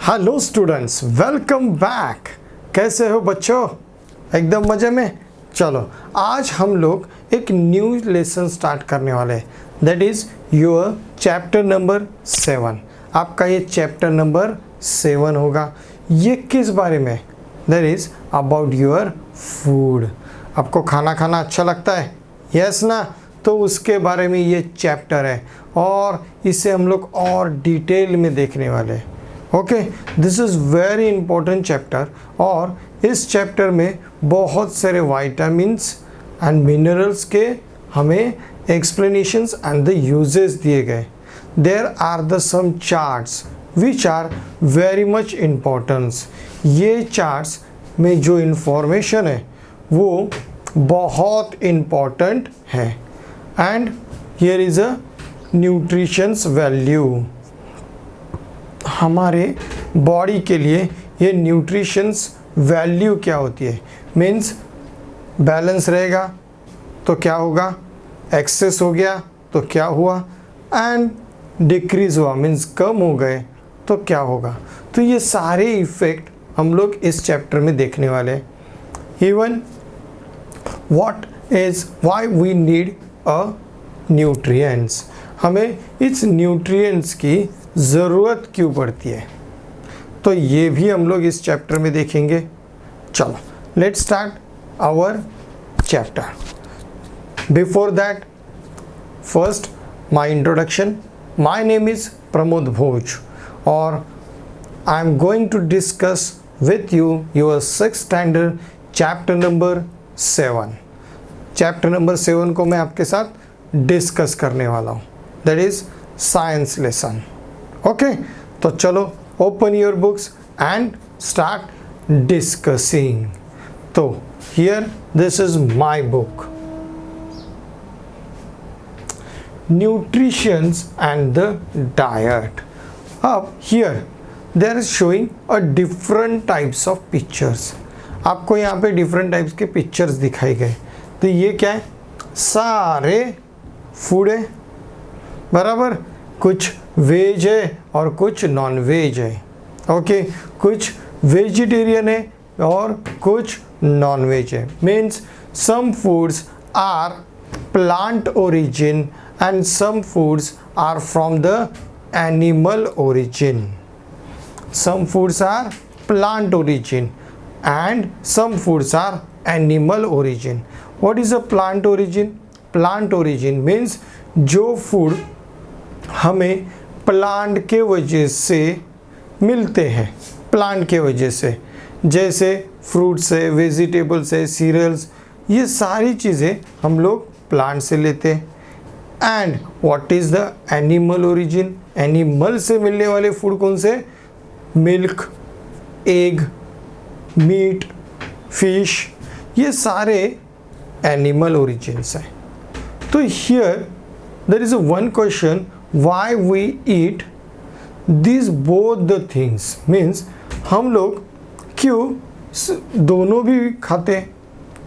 Hello students, welcome back. कैसे हो बच्चों? एकदम मज़े में। चलो आज हम लोग एक न्यू लेसन स्टार्ट करने वाले हैं, that is your chapter number 7। आपका ये चैप्टर नंबर 7 होगा। ये किस बारे में? That is about your food. आपको खाना खाना अच्छा लगता है? यस ना? तो उसके बारे में ये चैप्टर है और इसे हम लोग और डिटेल में देखने वाले हैं। Okay, this is very important chapter और इस चैप्टर में बहुत सारे वाइटामिन्स एंड मिनरल्स के हमें एक्सप्लेनेशंस एंड द यूजेस दिए गए। There are the some charts which are very much importance. ये चार्ट्स में जो इन्फॉर्मेशन है वो बहुत इम्पॉर्टेंट है। And here is a nutritions value. हमारे बॉडी के लिए ये न्यूट्रिशंस वैल्यू क्या होती है? मीन्स बैलेंस रहेगा तो क्या होगा, एक्सेस हो गया तो क्या हुआ, एंड डिक्रीज़ हुआ मीन्स कम हो गए तो क्या होगा। तो ये सारे इफ़ेक्ट हम लोग इस चैप्टर में देखने वाले हैं। Even why we need a nutrients, हमें इस न्यूट्रिएंट्स की ज़रूरत क्यों पड़ती है, तो ये भी हम लोग इस चैप्टर में देखेंगे। चलो let's start our chapter. Before that first my introduction. My name is Pramod Bhoj और I am going to discuss with you your 6th standard chapter number 7। Chapter number 7 को मैं आपके साथ डिस्कस करने वाला हूँ, that is science lesson. Okay, तो चलो open your books and start discussing. तो here this is my book, nutritions and the diet. अब here there is showing a different types of pictures. आपको यहाँ पे डिफरेंट टाइप्स के pictures दिखाई गए। तो ये क्या है? सारे फूड है, बराबर। कुछ वेज है और कुछ नॉन वेज है। ओके, कुछ वेजिटेरियन है और कुछ नॉन वेज है। Means some foods are plant origin and some foods are from the animal origin. Some foods are plant origin and some foods are animal origin. What is a plant origin? Plant origin means जो food हमें plant के वजह से मिलते हैं, plant के वजह से, जैसे फ्रूट्स है, वेजिटेबल्स है, सीरियल्स, ये सारी चीज़ें हम लोग प्लांट से लेते हैं। And what is the animal origin? Animal से मिलने वाले फूड कौन से? मिल्क, एग, मीट, फिश, ये सारे एनिमल ओरिजिन्स हैं। तो here there is one question, why we eat this both the things. Means हम लोग क्यों दोनों भी खाते हैं?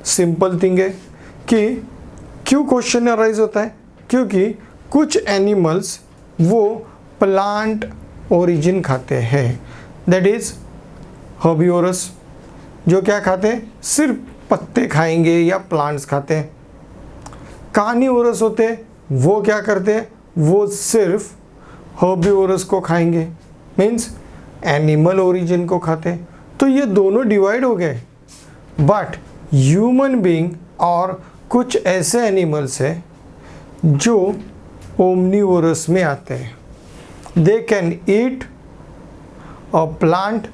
सिंपल थिंग है कि क्यों क्वेश्चन अराइज होता है, क्योंकि कुछ एनिमल्स वो प्लांट ओरिजिन खाते हैं, दैट इज़ हर्बिवोरस, जो क्या खाते हैं? सिर्फ पत्ते खाएंगे या प्लांट्स खाते हैं। कार्निवोरस होते हैं, वो क्या करते हैं? वो सिर्फ हर्बिवोरस को खाएंगे, मीन्स एनिमल ओरिजिन को खाते हैं। तो ये दोनों डिवाइड हो गए। बट ह्यूमन बीइंग और कुछ ऐसे एनिमल्स हैं जो ओमनीवोरस में आते हैं। They can eat a plant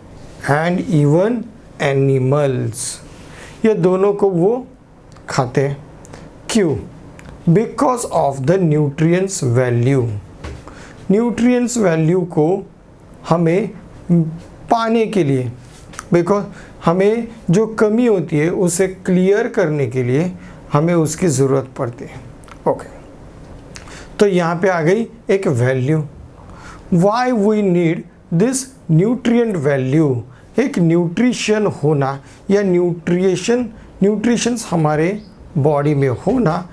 and even animals, ये दोनों को वो खाते हैं। क्यों? Because of the nutrients value. Nutrients value को हमें पाने के लिए, बिकॉज हमें जो कमी होती है उसे क्लियर करने के लिए हमें उसकी ज़रूरत पड़ती है। ओके, तो यहाँ पे आ गई एक value. Why we need this nutrient value. एक न्यूट्रिशन होना या न्यूट्रिशंस हमारे बॉडी में होना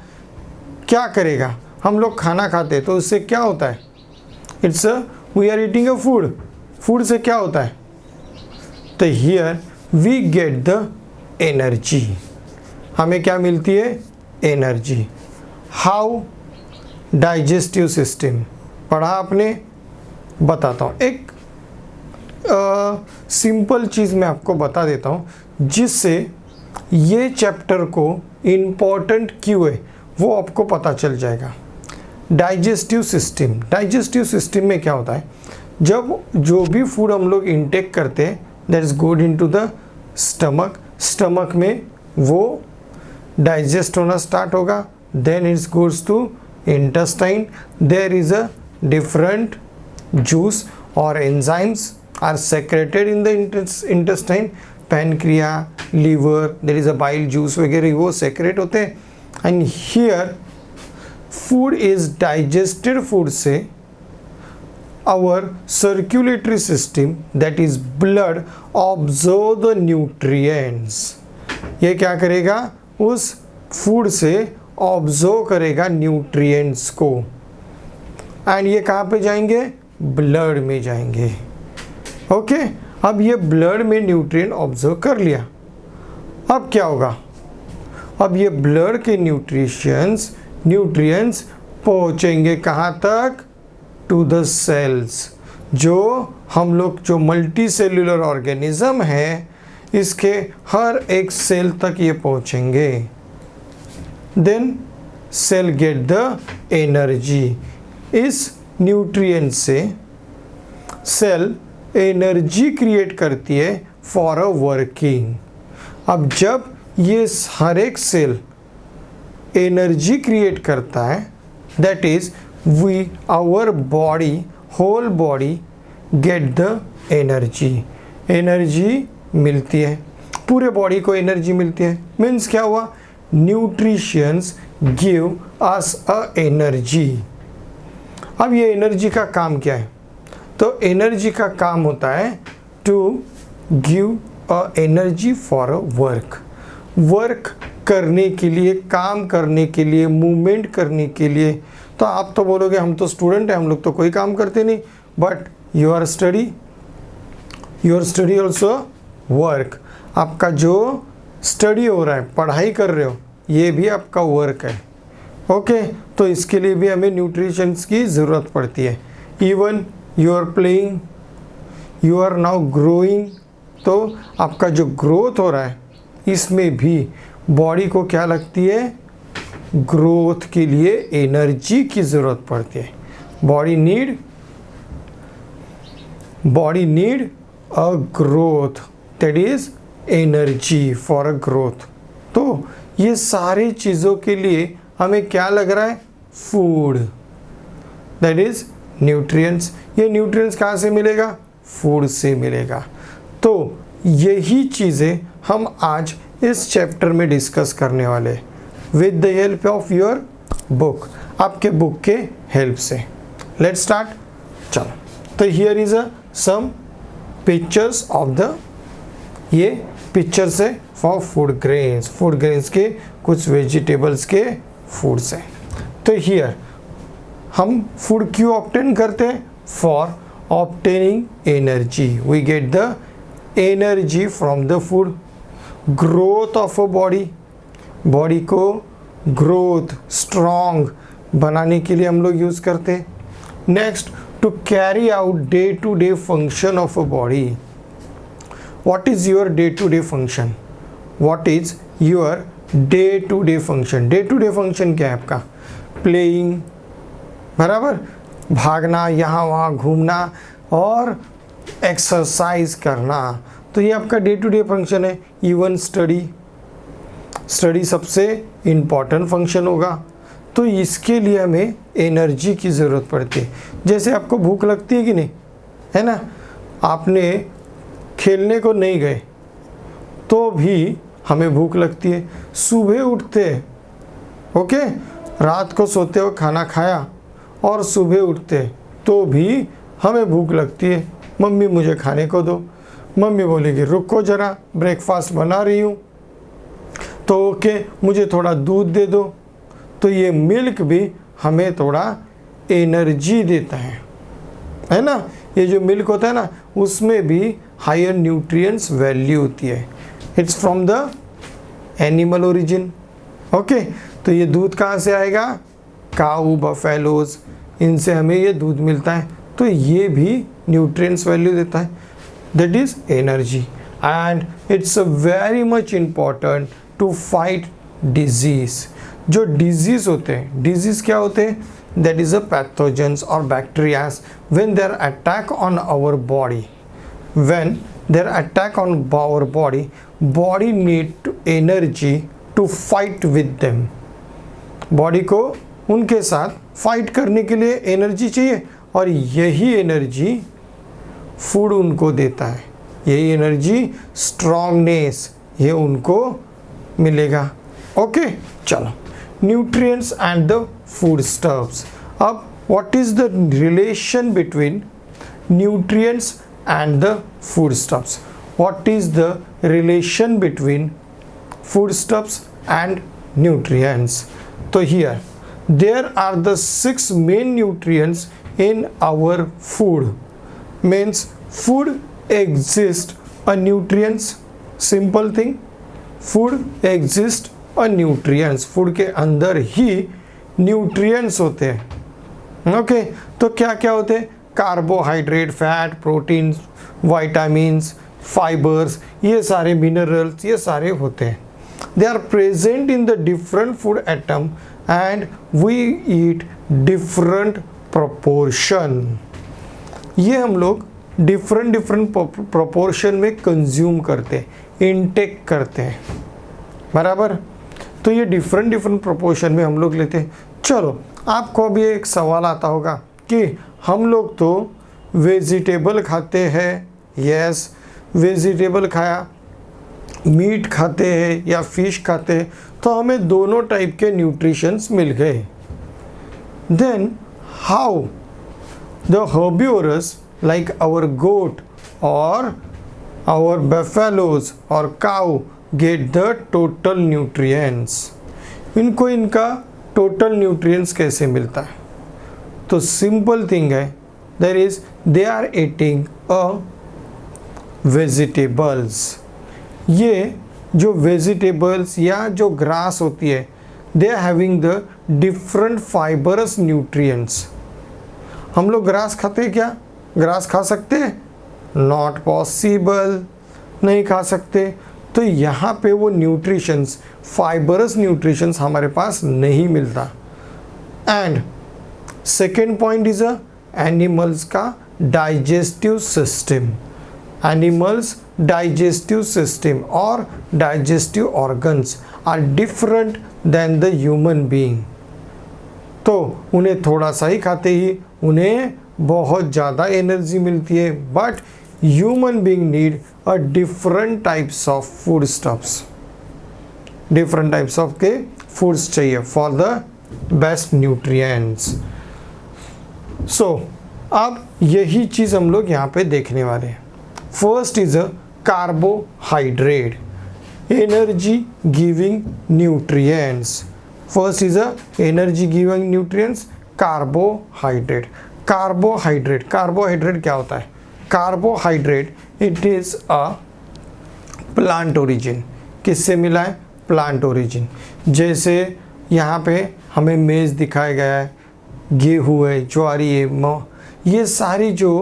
क्या करेगा? हम लोग खाना खाते हैं तो उससे क्या होता है? It's we are eating a food. Food से क्या होता है? तो here we get the energy, हमें क्या मिलती है? एनर्जी। हाउ? डाइजेस्टिव सिस्टम पढ़ा आपने, बताता हूँ। एक सिंपल चीज़ मैं आपको बता देता हूँ जिससे ये चैप्टर को इम्पोर्टेंट क्यों है वो आपको पता चल जाएगा। डाइजेस्टिव सिस्टम, डाइजेस्टिव सिस्टम में क्या होता है? जब जो भी फूड हम लोग इंटेक करते हैं that is goes into the stomach, stomach में वो डाइजेस्ट होना स्टार्ट होगा, then it's goes to intestine, there is a different juice और enzymes are secreted in the intestine, pancreas, liver, there is a bile juice वगैरह वो secrete होते हैं। And here food is digested, food से our circulatory system that is blood absorb the nutrients, ये क्या करेगा? उस फूड से ऑब्जर्व करेगा न्यूट्रिएंट्स को, एंड ये कहाँ पे जाएंगे? ब्लड में जाएंगे। ओके, अब ये ब्लड में न्यूट्रिएंट ऑब्जर्व कर लिया, अब क्या होगा? अब ये ब्लड के न्यूट्रिएंट्स पहुँचेंगे कहाँ तक? To the cells. जो हम लोग जो मल्टी सेल्यूलर ऑर्गेनिज्म है इसके हर एक सेल तक ये पहुँचेंगे। Then cell get the energy, इस न्यूट्रिएंट से सेल एनर्जी क्रिएट करती है फॉर अ वर्किंग। अब जब ये हर एक सेल एनर्जी क्रिएट करता है that is we our body whole body get the energy मिलती है, पूरे बॉडी को एनर्जी मिलती है। मीन्स क्या हुआ? न्यूट्रिशंस गिव अस अ एनर्जी। अब ये एनर्जी का काम क्या है? तो एनर्जी का काम होता है to give a energy for a work, work करने के लिए, काम करने के लिए, मूवमेंट करने के लिए। तो आप तो बोलोगे हम तो स्टूडेंट हैं, हम लोग तो कोई काम करते नहीं, but your study also work. आपका जो स्टडी हो रहा है, पढ़ाई कर रहे हो, ये भी आपका वर्क है। ओके, तो इसके लिए भी हमें न्यूट्रिशंस की ज़रूरत पड़ती है। Even you are playing, you are now growing, तो आपका जो ग्रोथ हो रहा है इसमें भी बॉडी को क्या लगती है? ग्रोथ के लिए एनर्जी की ज़रूरत पड़ती है। Body need a growth, that is energy for a growth. तो ये सारी चीज़ों के लिए हमें क्या लग रहा है? Food, that is nutrients. ये न्यूट्रिएंट्स कहाँ से मिलेगा? फूड से मिलेगा। तो यही चीज़ें हम आज इस चैप्टर में डिस्कस करने वाले with the help of your book, आपके बुक के हेल्प से। Let's start. चलो, तो here is a some pictures of the, ये पिक्चर्स है फॉर फूड ग्रेन्स के, कुछ वेजिटेबल्स के फूड्स हैं। तो हियर हम फूड क्यों ऑब्टेन करते हैं? For obtaining energy, we get the energy from the food. Growth of a body को ग्रोथ, स्ट्रॉन्ग बनाने के लिए हम लोग यूज़ करते हैं। Next, to carry out day to day function of a body. What is your day to day function? What is your day to day function? Day to day function क्या है आपका? प्लेइंग, बराबर, भागना, यहाँ वहाँ घूमना और एक्सरसाइज करना, तो ये आपका डे टू डे फंक्शन है। इवन स्टडी सबसे इम्पॉर्टेंट फंक्शन होगा, तो इसके लिए हमें एनर्जी की ज़रूरत पड़ती है। जैसे आपको भूख लगती है कि नहीं, है ना? आपने खेलने को नहीं गए तो भी हमें भूख लगती है। सुबह उठते, ओके, रात को सोते हुए खाना खाया और सुबह उठते तो भी हमें भूख लगती है। मम्मी मुझे खाने को दो, मम्मी बोलेगी रुको ज़रा ब्रेकफास्ट बना रही हूँ, तो ओके मुझे थोड़ा दूध दे दो। तो ये मिल्क भी हमें थोड़ा एनर्जी देता है ना? ये जो मिल्क होता है ना, उसमें भी हायर न्यूट्रिएंट्स वैल्यू होती है। It's from the animal origin. Okay, तो ये दूध कहाँ से आएगा? काऊ, बफेलोज, इनसे हमें ये दूध मिलता है, तो ये भी न्यूट्रिएंट्स वैल्यू देता है, that is energy. And it's very much important to fight disease. जो डिजीज होते हैं, डिजीज क्या होते हैं? दैट इज अ पैथोजेंस और bacterias when there attack on our body, when there attack on our body, body need energy to fight with them. Body को उनके साथ फाइट करने के लिए एनर्जी चाहिए, और यही एनर्जी फूड उनको देता है। यही एनर्जी, स्ट्रॉन्गनेस, ये उनको मिलेगा। ओके, चलो, nutrients and the food stuffs. अब what is the relation between nutrients and the food stuffs? What is the relation between foodstuffs and nutrients? So here there are the 6 main nutrients in our food. Means food exists a nutrients, simple thing, food exists a nutrients, food के अंदर ही nutrients होते हैं। Okay, तो क्या क्या होते हैं? Carbohydrate, fat, proteins, vitamins, fibres, ये सारे मिनरल्स, ये सारे होते हैं। They are present in the different food atom and we eat different proportion. ये हम लोग different proportion में consume करते हैं, intake करते हैं, बराबर? तो ये different proportion में हम लोग लेते हैं। चलो, आपको अभी एक सवाल आता होगा कि हम लोग तो वेजिटेबल खाते हैं, यस, वेजिटेबल खाया, मीट खाते हैं या फिश खाते हैं, तो हमें दोनों टाइप के न्यूट्रिशंस मिल गए। Then how the herbivorous like our goat और आवर बफेलोज और cow get the total nutrients? इनको इनका टोटल न्यूट्रिएंट्स कैसे मिलता है? तो सिंपल थिंग है, that is they are eating a vegetables. ये जो वेजिटेबल्स या जो ग्रास होती है, they are having the different fibrous nutrients. हम लोग ग्रास खाते हैं क्या? ग्रास खा सकते हैं? नॉट पॉसिबल, नहीं खा सकते। तो यहाँ पे वो न्यूट्रिशंस, फाइबरस न्यूट्रिशंस हमारे पास नहीं मिलता। And second point is animals का digestive system. Animals digestive system or digestive organs are different than the human being. तो उन्हें थोड़ा सा ही खाते ही उन्हें बहुत ज़्यादा एनर्जी मिलती है, but human being need a different types of food stuffs, different types of के फूड्स चाहिए फॉर द बेस्ट न्यूट्रिएंट्स। सो अब यही चीज़ हम लोग यहाँ पे देखने वाले हैं। First is a carbohydrate, energy giving nutrients. First is a energy giving nutrients, carbohydrate. Carbohydrate क्या होता है? Carbohydrate it is a plant origin. किससे मिला है? Plant origin. जैसे यहाँ पे हमें मेज दिखाया गया है, गेहूँ है, ज्वारी है, ये सारी जो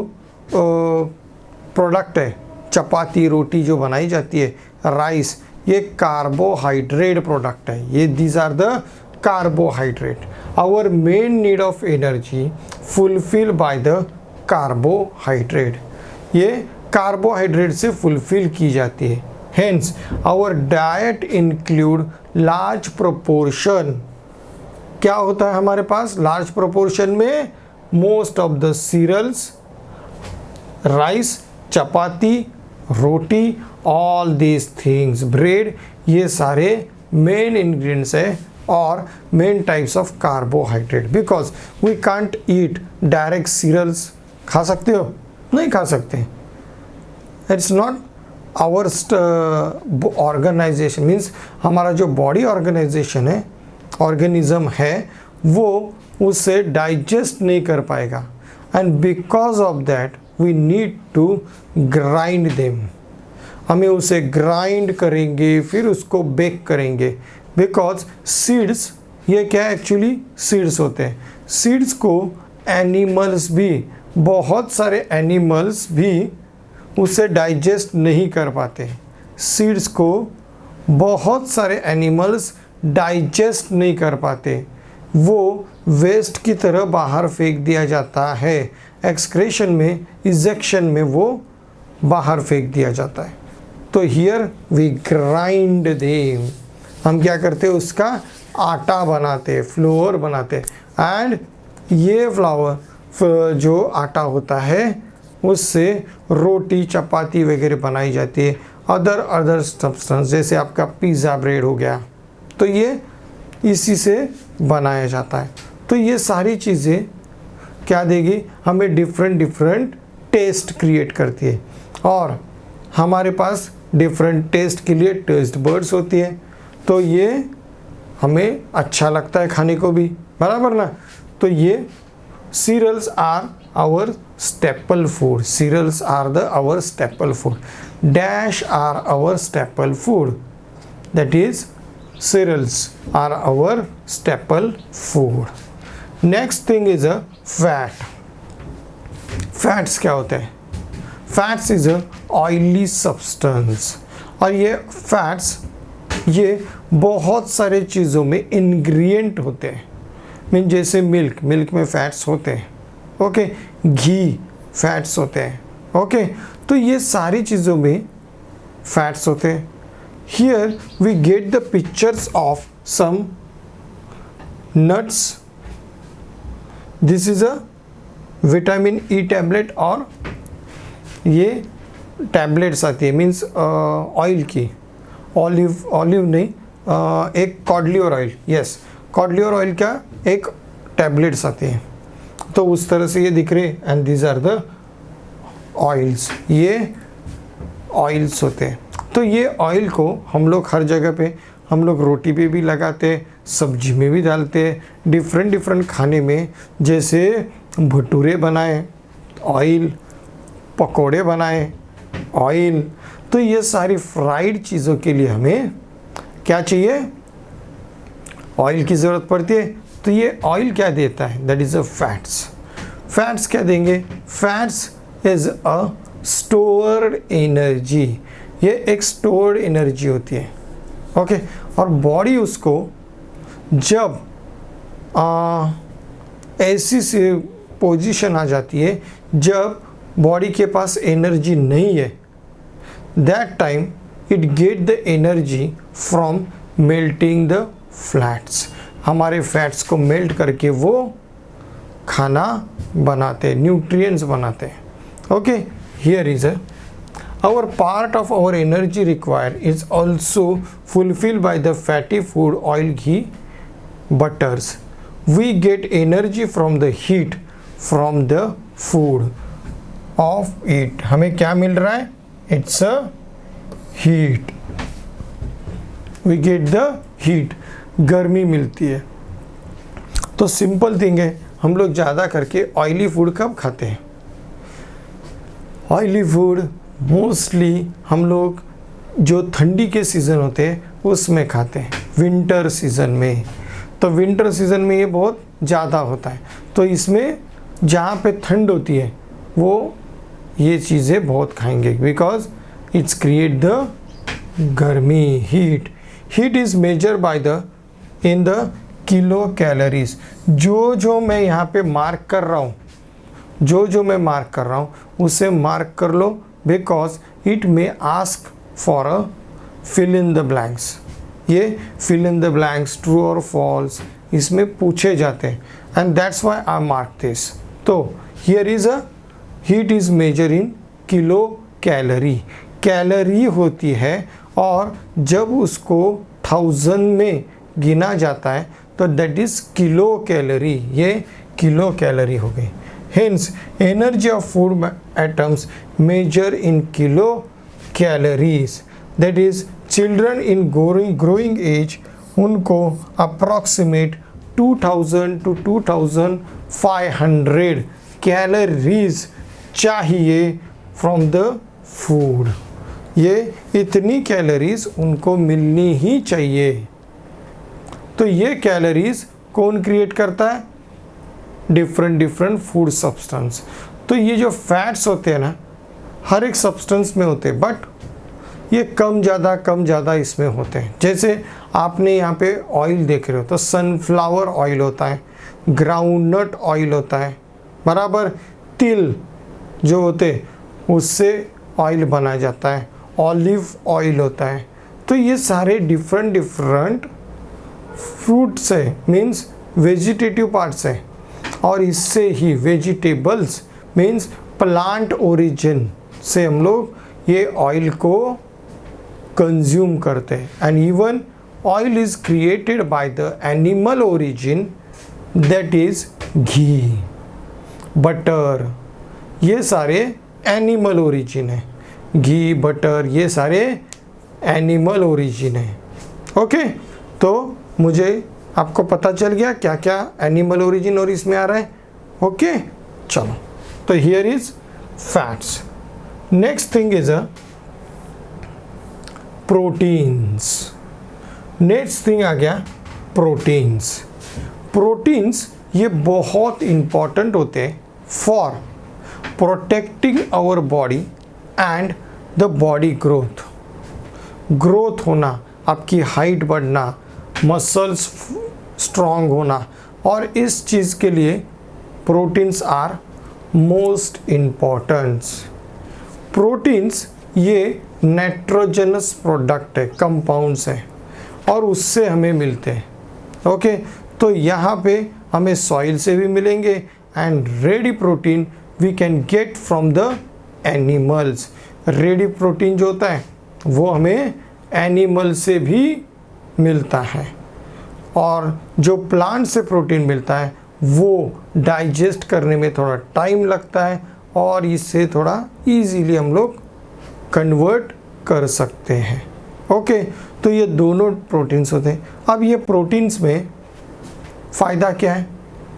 प्रोडक्ट है, चपाती, रोटी जो बनाई जाती है, राइस, ये कार्बोहाइड्रेट प्रोडक्ट है। ये these are the carbohydrate. Our main need of energy fulfil by the carbohydrate. ये कार्बोहाइड्रेट से फुलफिल की जाती है। Hence our diet include large proportion. क्या होता है हमारे पास लार्ज प्रोपोर्शन में? Most of the cereals, rice, chapati, roti, all these things, bread, ये सारे मेन इंग्रेडिएंट्स है और main types of carbohydrate. Because we can't eat direct cereals. खा सकते हो? नहीं खा सकते। It's not our organization, means हमारा जो बॉडी ऑर्गेनाइजेशन है, ऑर्गेनिज्म है, वो उसे डाइजेस्ट नहीं कर पाएगा। And because of that we need to grind them, हमें उसे ग्राइंड करेंगे फिर उसको बेक करेंगे। बिकॉज सीड्स, ये क्या एक्चुअली सीड्स होते हैं, सीड्स को एनिमल्स भी, बहुत सारे एनिमल्स भी उसे डाइजेस्ट नहीं कर पाते। सीड्स को बहुत सारे एनिमल्स डाइजेस्ट नहीं कर पाते, वो वेस्ट की तरह बाहर फेंक दिया जाता है, एक्सक्रेशन में, इजेक्शन में वो बाहर फेंक दिया जाता है। तो हियर वी ग्राइंड देम, हम क्या करते हैं, उसका आटा बनाते, फ्लोर बनाते। एंड ये फ्लावर जो आटा होता है उससे रोटी चपाती वगैरह बनाई जाती है, अदर सब्सटेंस जैसे आपका पिज़्ज़ा ब्रेड हो गया, तो ये इसी से बनाया जाता है। तो ये सारी चीज़ें क्या देगी, हमें डिफरेंट टेस्ट क्रिएट करती है, और हमारे पास डिफरेंट टेस्ट के लिए टेस्ट बर्ड्स होती है, तो ये हमें अच्छा लगता है खाने को भी, बराबर ना। तो ये cereals are our staple food, cereals are our staple food, dash are our staple food, that is cereals are our staple food. Next thing is a fat. Fats क्या होते हैं, fats is a oily substance, और ये fats ये बहुत सारे चीज़ों में इंग्रेडिएंट होते हैं। मीन जैसे मिल्क में फैट्स होते हैं, ओके, घी फैट्स होते हैं, ओके, तो ये सारी चीज़ों में फैट्स होते हैं। Here we get the pictures of some nuts, this is a vitamin E tablet, और ये टैबलेट्स आती है, मीन्स ऑयल की, ऑलिव नहीं, एक कॉडलिवर ऑयल, यस, कॉडलिवर ऑयल का एक टैबलेट्स आते हैं, तो उस तरह से ये दिख रहे, and these are the oils, ये ऑयल्स होते हैं। तो ये ऑयल को हम लोग हर जगह पे, हम लोग रोटी पे भी लगाते, सब्जी में भी डालते, डिफरेंट खाने में, जैसे भटूरे बनाए ऑयल, पकोड़े बनाए ऑयल, तो ये सारी फ्राइड चीज़ों के लिए हमें क्या चाहिए, ऑयल की ज़रूरत पड़ती है। तो ये ऑयल क्या देता है, that is a fats. Fats क्या देंगे, fats is a stored energy, ये एक स्टोर्ड एनर्जी होती है, ओके, और बॉडी उसको जब ऐसी से पोजीशन आ जाती है जब बॉडी के पास एनर्जी नहीं है, that time it get the energy from melting the flats, हमारे फैट्स को मेल्ट करके वो खाना बनाते, न्यूट्रिएंट्स बनाते हैं। Okay, here is our part of our energy required is also fulfilled by the fatty food, oil, ghee, butters. We get energy from the heat from the food of it. हमें क्या मिल रहा है, it's a heat, we get the heat, गर्मी मिलती है। तो simple thing है, हम लोग ज़्यादा करके ऑयली फूड कब खाते हैं, ऑयली फूड मोस्टली हम लोग जो ठंडी के सीज़न होते हैं उसमें खाते हैं, विंटर सीज़न में। तो विंटर सीज़न में ये बहुत ज़्यादा होता है, तो इसमें जहाँ पे ठंड होती है वो ये चीज़ें बहुत खाएंगे, बिकॉज इट्स क्रिएट द गर्मी, heat. Heat is measure by the in the kilo calories. जो मैं यहाँ पे मार्क कर रहा हूँ, जो मैं मार्क कर रहा हूँ उसे मार्क कर लो, because it may ask for a fill in the blanks. ये fill in the blanks, true और फॉल्स, इसमें पूछे जाते हैं, and that's why I mark this. तो here is a heat is measure in kilocalorie, calorie होती है, और जब उसको 1000 में गिना जाता है तो दैट इज किलो कैलोरी, ये किलो कैलोरी हो गई। Hence, energy of food atoms measure in kilocalories. That is, children in growing age, उनको approximate 2000 to 2500 calories चाहिए फ्रॉम द फूड। ये इतनी कैलोरीज उनको मिलनी ही चाहिए। तो ये कैलोरीज कौन क्रिएट करता है? Different food substance. तो ये जो फैट्स होते हैं ना, हर एक सब्सटेंस में होते हैं, बट ये कम ज़्यादा इसमें होते हैं। जैसे आपने यहाँ पे ऑयल देख रहे हो तो सनफ्लावर ऑयल होता है, ग्राउंडनट ऑयल होता है, बराबर। तिल जो होते उससे ऑयल बनाया जाता है, ऑलिव ऑयल होता है। तो ये सारे डिफरेंट फ्रूट्स है, मीन्स वेजिटेटिव पार्ट्स है, और इससे ही वेजिटेबल्स मीन्स प्लांट ओरिजिन से हम लोग ये ऑयल को कंज्यूम करते हैं। And even oil is created by the animal origin, that is ghee, butter, ये सारे एनिमल ओरिजिन है। घी, बटर, ये सारे एनिमल ओरिजिन है। ओके, तो मुझे आपको पता चल गया क्या क्या एनिमल ओरिजिन और इसमें आ रहा है। ओके, चलो, तो here is fats. Next thing is a proteins. Next thing आ गया प्रोटीन्स। प्रोटीन्स ये बहुत इंपॉर्टेंट होते हैं for protecting our body and the body growth. Growth होना, आपकी हाइट बढ़ना, मसल्स स्ट्रॉन्ग होना, और इस चीज़ के लिए प्रोटीन्स आर मोस्ट इम्पॉर्टेंट्स। प्रोटीन्स ये नाइट्रोजनस प्रोडक्ट है, कंपाउंड्स हैं, और उससे हमें मिलते हैं। ओके, तो यहाँ पे हमें सॉइल से भी मिलेंगे, and ready protein we can get from the animals. Ready protein जो होता है वो हमें एनिमल से भी मिलता है, और जो प्लांट से प्रोटीन मिलता है वो डाइजेस्ट करने में थोड़ा टाइम लगता है, और इससे थोड़ा इजीली हम लोग कन्वर्ट कर सकते हैं। ओके, तो ये दोनों प्रोटीन्स होते हैं। अब ये प्रोटीन्स में फ़ायदा क्या है?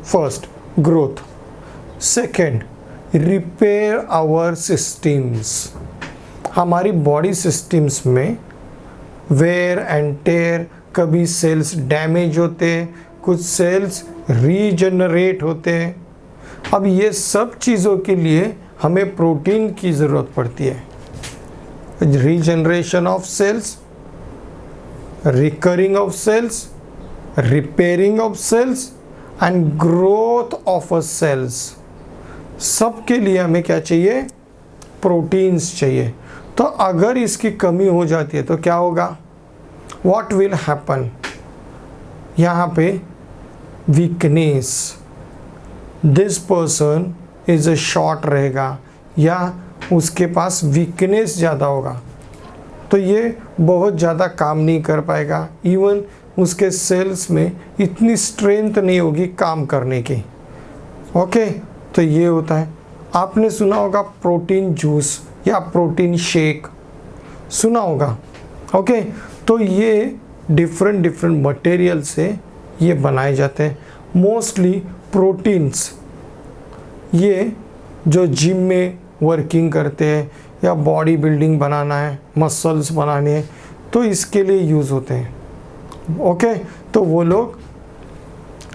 First, growth. Second, repair our systems. हमारी बॉडी सिस्टम्स में वेयर एंड टेयर, कभी सेल्स डैमेज होते हैं, कुछ सेल्स रीजनरेट होते हैं। अब ये सब चीज़ों के लिए हमें प्रोटीन की ज़रूरत पड़ती है। Regeneration of cells, recurring of cells, repairing of cells and growth of a cells, सब के लिए हमें क्या चाहिए? प्रोटीन्स चाहिए। तो अगर इसकी कमी हो जाती है तो क्या होगा? What will happen? यहाँ पे weakness, this person is a short रहेगा, या उसके पास वीकनेस ज़्यादा होगा, तो ये बहुत ज़्यादा काम नहीं कर पाएगा। इवन उसके सेल्स में इतनी स्ट्रेंथ नहीं होगी काम करने की। ओके, तो ये होता है। आपने सुना होगा प्रोटीन जूस या प्रोटीन शेक, सुना होगा। ओके, तो ये डिफरेंट मटेरियल से ये बनाए जाते हैं। मोस्टली प्रोटीन्स ये जो जिम में वर्किंग करते हैं या बॉडी बिल्डिंग बनाना है, मसल्स बनाने हैं, तो इसके लिए यूज़ होते हैं। ओके, तो वो लोग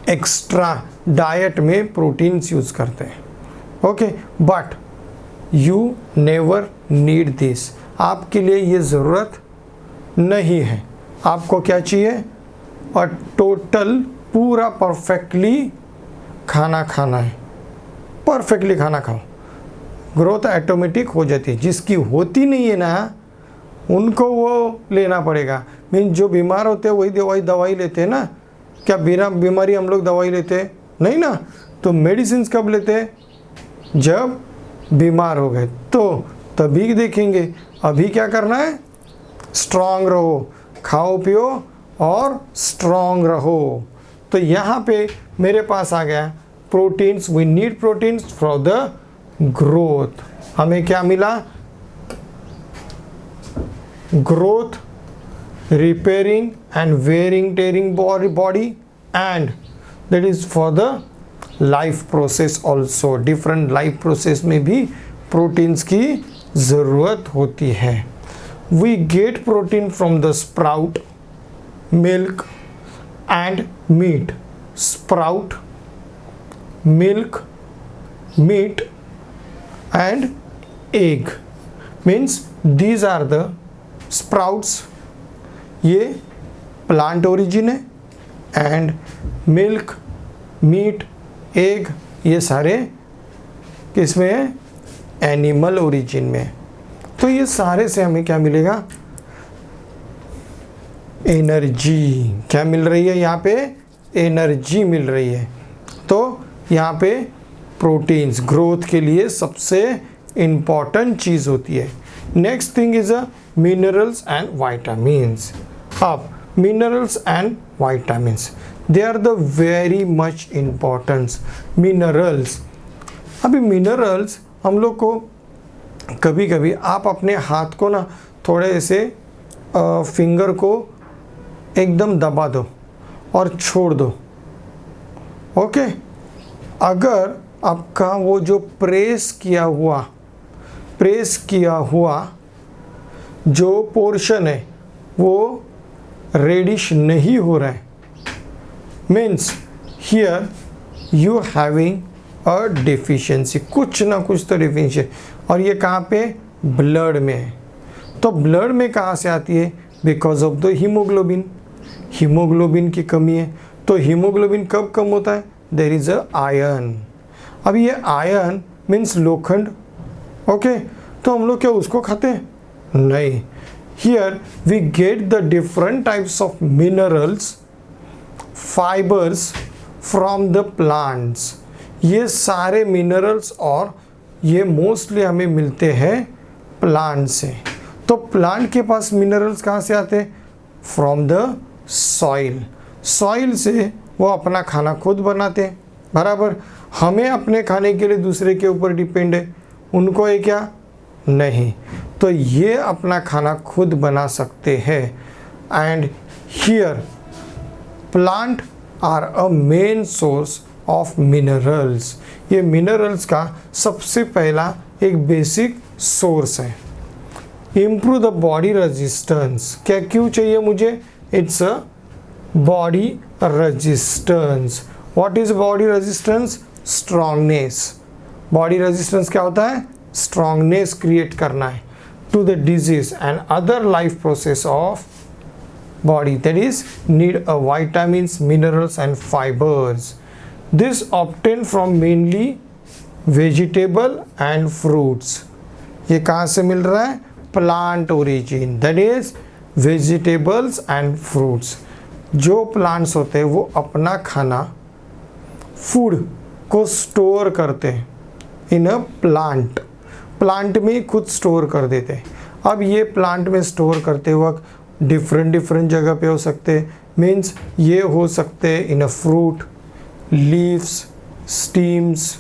एक्स्ट्रा डाइट में प्रोटीन्स यूज़ करते हैं। Okay, but you never need this. आपके लिए ये ज़रूरत नहीं है। आपको क्या चाहिए? और टोटल पूरा परफेक्टली खाना खाना है। परफेक्टली खाना खाओ, ग्रोथ ऑटोमेटिक हो जाती है। जिसकी होती नहीं है ना, उनको वो लेना पड़ेगा। मीन जो बीमार होते हैं वही दवाई लेते हैं ना। क्या बिना बीमारी हम लोग दवाई लेते हैं? नहीं ना। तो मेडिसिन कब लेते हैं? जब बीमार हो गए, तो तभी देखेंगे। अभी क्या करना है? स्ट्रांग रहो, खाओ पियो और स्ट्रांग रहो। तो यहाँ पे मेरे पास आ गया proteins. We need proteins for the growth. हमें क्या मिला? Growth, repairing and wearing tearing body, and that is for the life process also. Different life process में भी प्रोटीन्स की ज़रूरत होती है। We get protein from the sprout, milk and meat. Sprout, milk, meat and egg means these are the sprouts, ये plant origin है, and milk, meat, egg ये सारे किस में है? एनिमल ओरिजिन में। तो ये सारे से हमें क्या मिलेगा? एनर्जी। क्या मिल रही है यहाँ पे? एनर्जी मिल रही है। तो यहाँ पे प्रोटीन्स ग्रोथ के लिए सबसे इम्पॉर्टेंट चीज़ होती है। Next thing is a minerals and vitamins. अब minerals and vitamins, they are the very much importance. Minerals, अभी मिनरल्स हम लोग को कभी कभी आप अपने हाथ को ना थोड़े ऐसे फिंगर को एकदम दबा दो और छोड़ दो, ओके। अगर आपका वो जो प्रेस किया हुआ जो पोर्शन है वो रेडिश नहीं हो रहा है, means here you having a deficiency, कुछ ना कुछ तो डिफिशियंसी। और ये कहाँ पे? ब्लड में है। तो ब्लड में कहाँ से आती है? Because of the haemoglobin. Haemoglobin की कमी है। तो हीमोग्लोबिन कब कम होता है? There is a iron. अब ये आयरन मीन्स लोखंड, ओके। तो हम लोग क्या उसको खाते हैं? नहीं। Here we get the different types of minerals, fibres from the plants. ये सारे मिनरल्स और ये मोस्टली हमें मिलते हैं प्लांट से। तो प्लांट के पास मिनरल्स कहाँ से आते हैं? From the soil. सॉइल से वो अपना खाना खुद बनाते हैं, बराबर। हमें अपने खाने के लिए दूसरे के ऊपर डिपेंड है, उनको है क्या? नहीं। तो ये अपना खाना खुद बना सकते हैं। And here plant are a main source of minerals. ये मिनरल्स का सबसे पहला एक बेसिक सोर्स है। Improve the body resistance. क्या क्यों चाहिए मुझे? It's a body resistance. What is body resistance? Strongness. Body resistance क्या होता है? स्ट्रांगनेस क्रिएट करना है to the disease and other life process of body, that is need a vitamins, minerals and fibers. This obtained from mainly vegetable and fruits. ये कहाँ से मिल रहा है? Plant origin, that is vegetables and fruits. जो plants होते हैं वो अपना खाना फूड को स्टोर करते हैं इन अ प्लांट में खुद स्टोर कर देते हैं। अब ये प्लांट में स्टोर करते वक्त डिफरेंट जगह पे हो सकते हैं, मीन्स ये हो सकते हैं इन अ फ्रूट, लीव्स, स्टीम्स,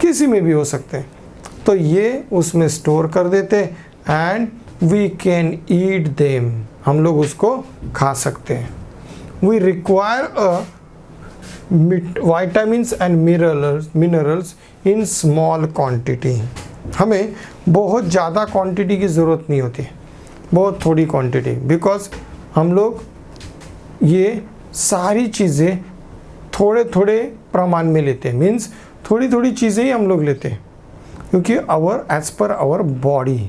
किसी में भी हो सकते हैं। तो ये उसमें स्टोर कर देते and we can eat them, हम लोग उसको खा सकते हैं। We require a vitamins and minerals in small quantity. हमें बहुत ज़्यादा क्वांटिटी की ज़रूरत नहीं होती, बहुत थोड़ी क्वांटिटी, बिकॉज हम लोग ये सारी चीज़ें थोड़े थोड़े प्रमाण में लेते हैं, मीन्स थोड़ी थोड़ी चीज़ें ही हम लोग लेते हैं, क्योंकि एज़ पर आवर बॉडी,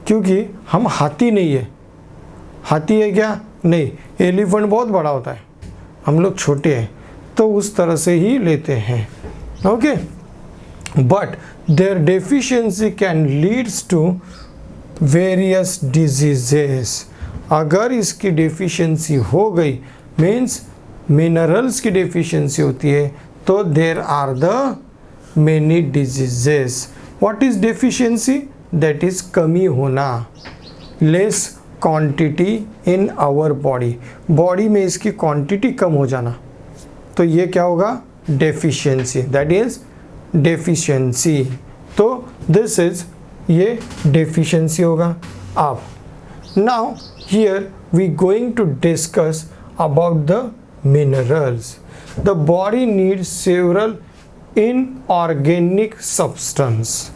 क्योंकि हम हाथी नहीं है। हाथी है क्या? नहीं। एलिफेंट बहुत बड़ा होता है, हम लोग छोटे हैं, तो उस तरह से ही लेते हैं, okay. But there deficiency can leads to various diseases. अगर इसकी डेफिशिएंसी हो गई, मीन्स मिनरल्स की डेफिशिएंसी होती है, तो there are the many diseases. What is deficiency? That is कमी होना, less quantity in our body, body में इसकी क्वांटिटी कम हो जाना, तो ये क्या होगा? Deficiency, that is deficiency. तो दिस इज ये डेफिशिएंसी होगा। अब now here we going to discuss about the minerals. The body needs several inorganic substance.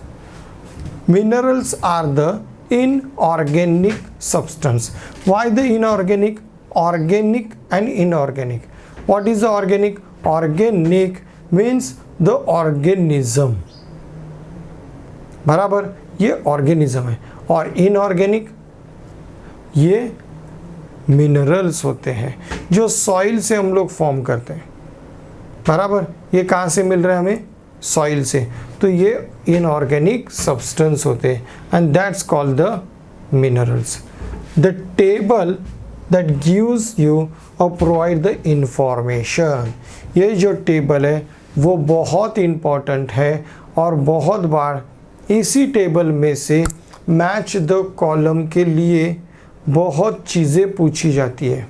Minerals are the inorganic substance. Why the inorganic? Organic and inorganic. What is the organic? Organic means the organism. बराबर, ये organism है. और inorganic ये minerals होते हैं जो soil से हम लोग फॉर्म करते हैं. बराबर, ये कहाँ से मिल रहा है हमें? सॉइल से. तो ये इनऑर्गेनिक सब्सटेंस होते हैं and that's called the minerals. The table that gives you और प्रोवाइड द इंफॉर्मेशन. ये जो टेबल है वो बहुत इम्पॉर्टेंट है और बहुत बार इसी टेबल में से मैच द कॉलम के लिए बहुत चीज़ें पूछी जाती है.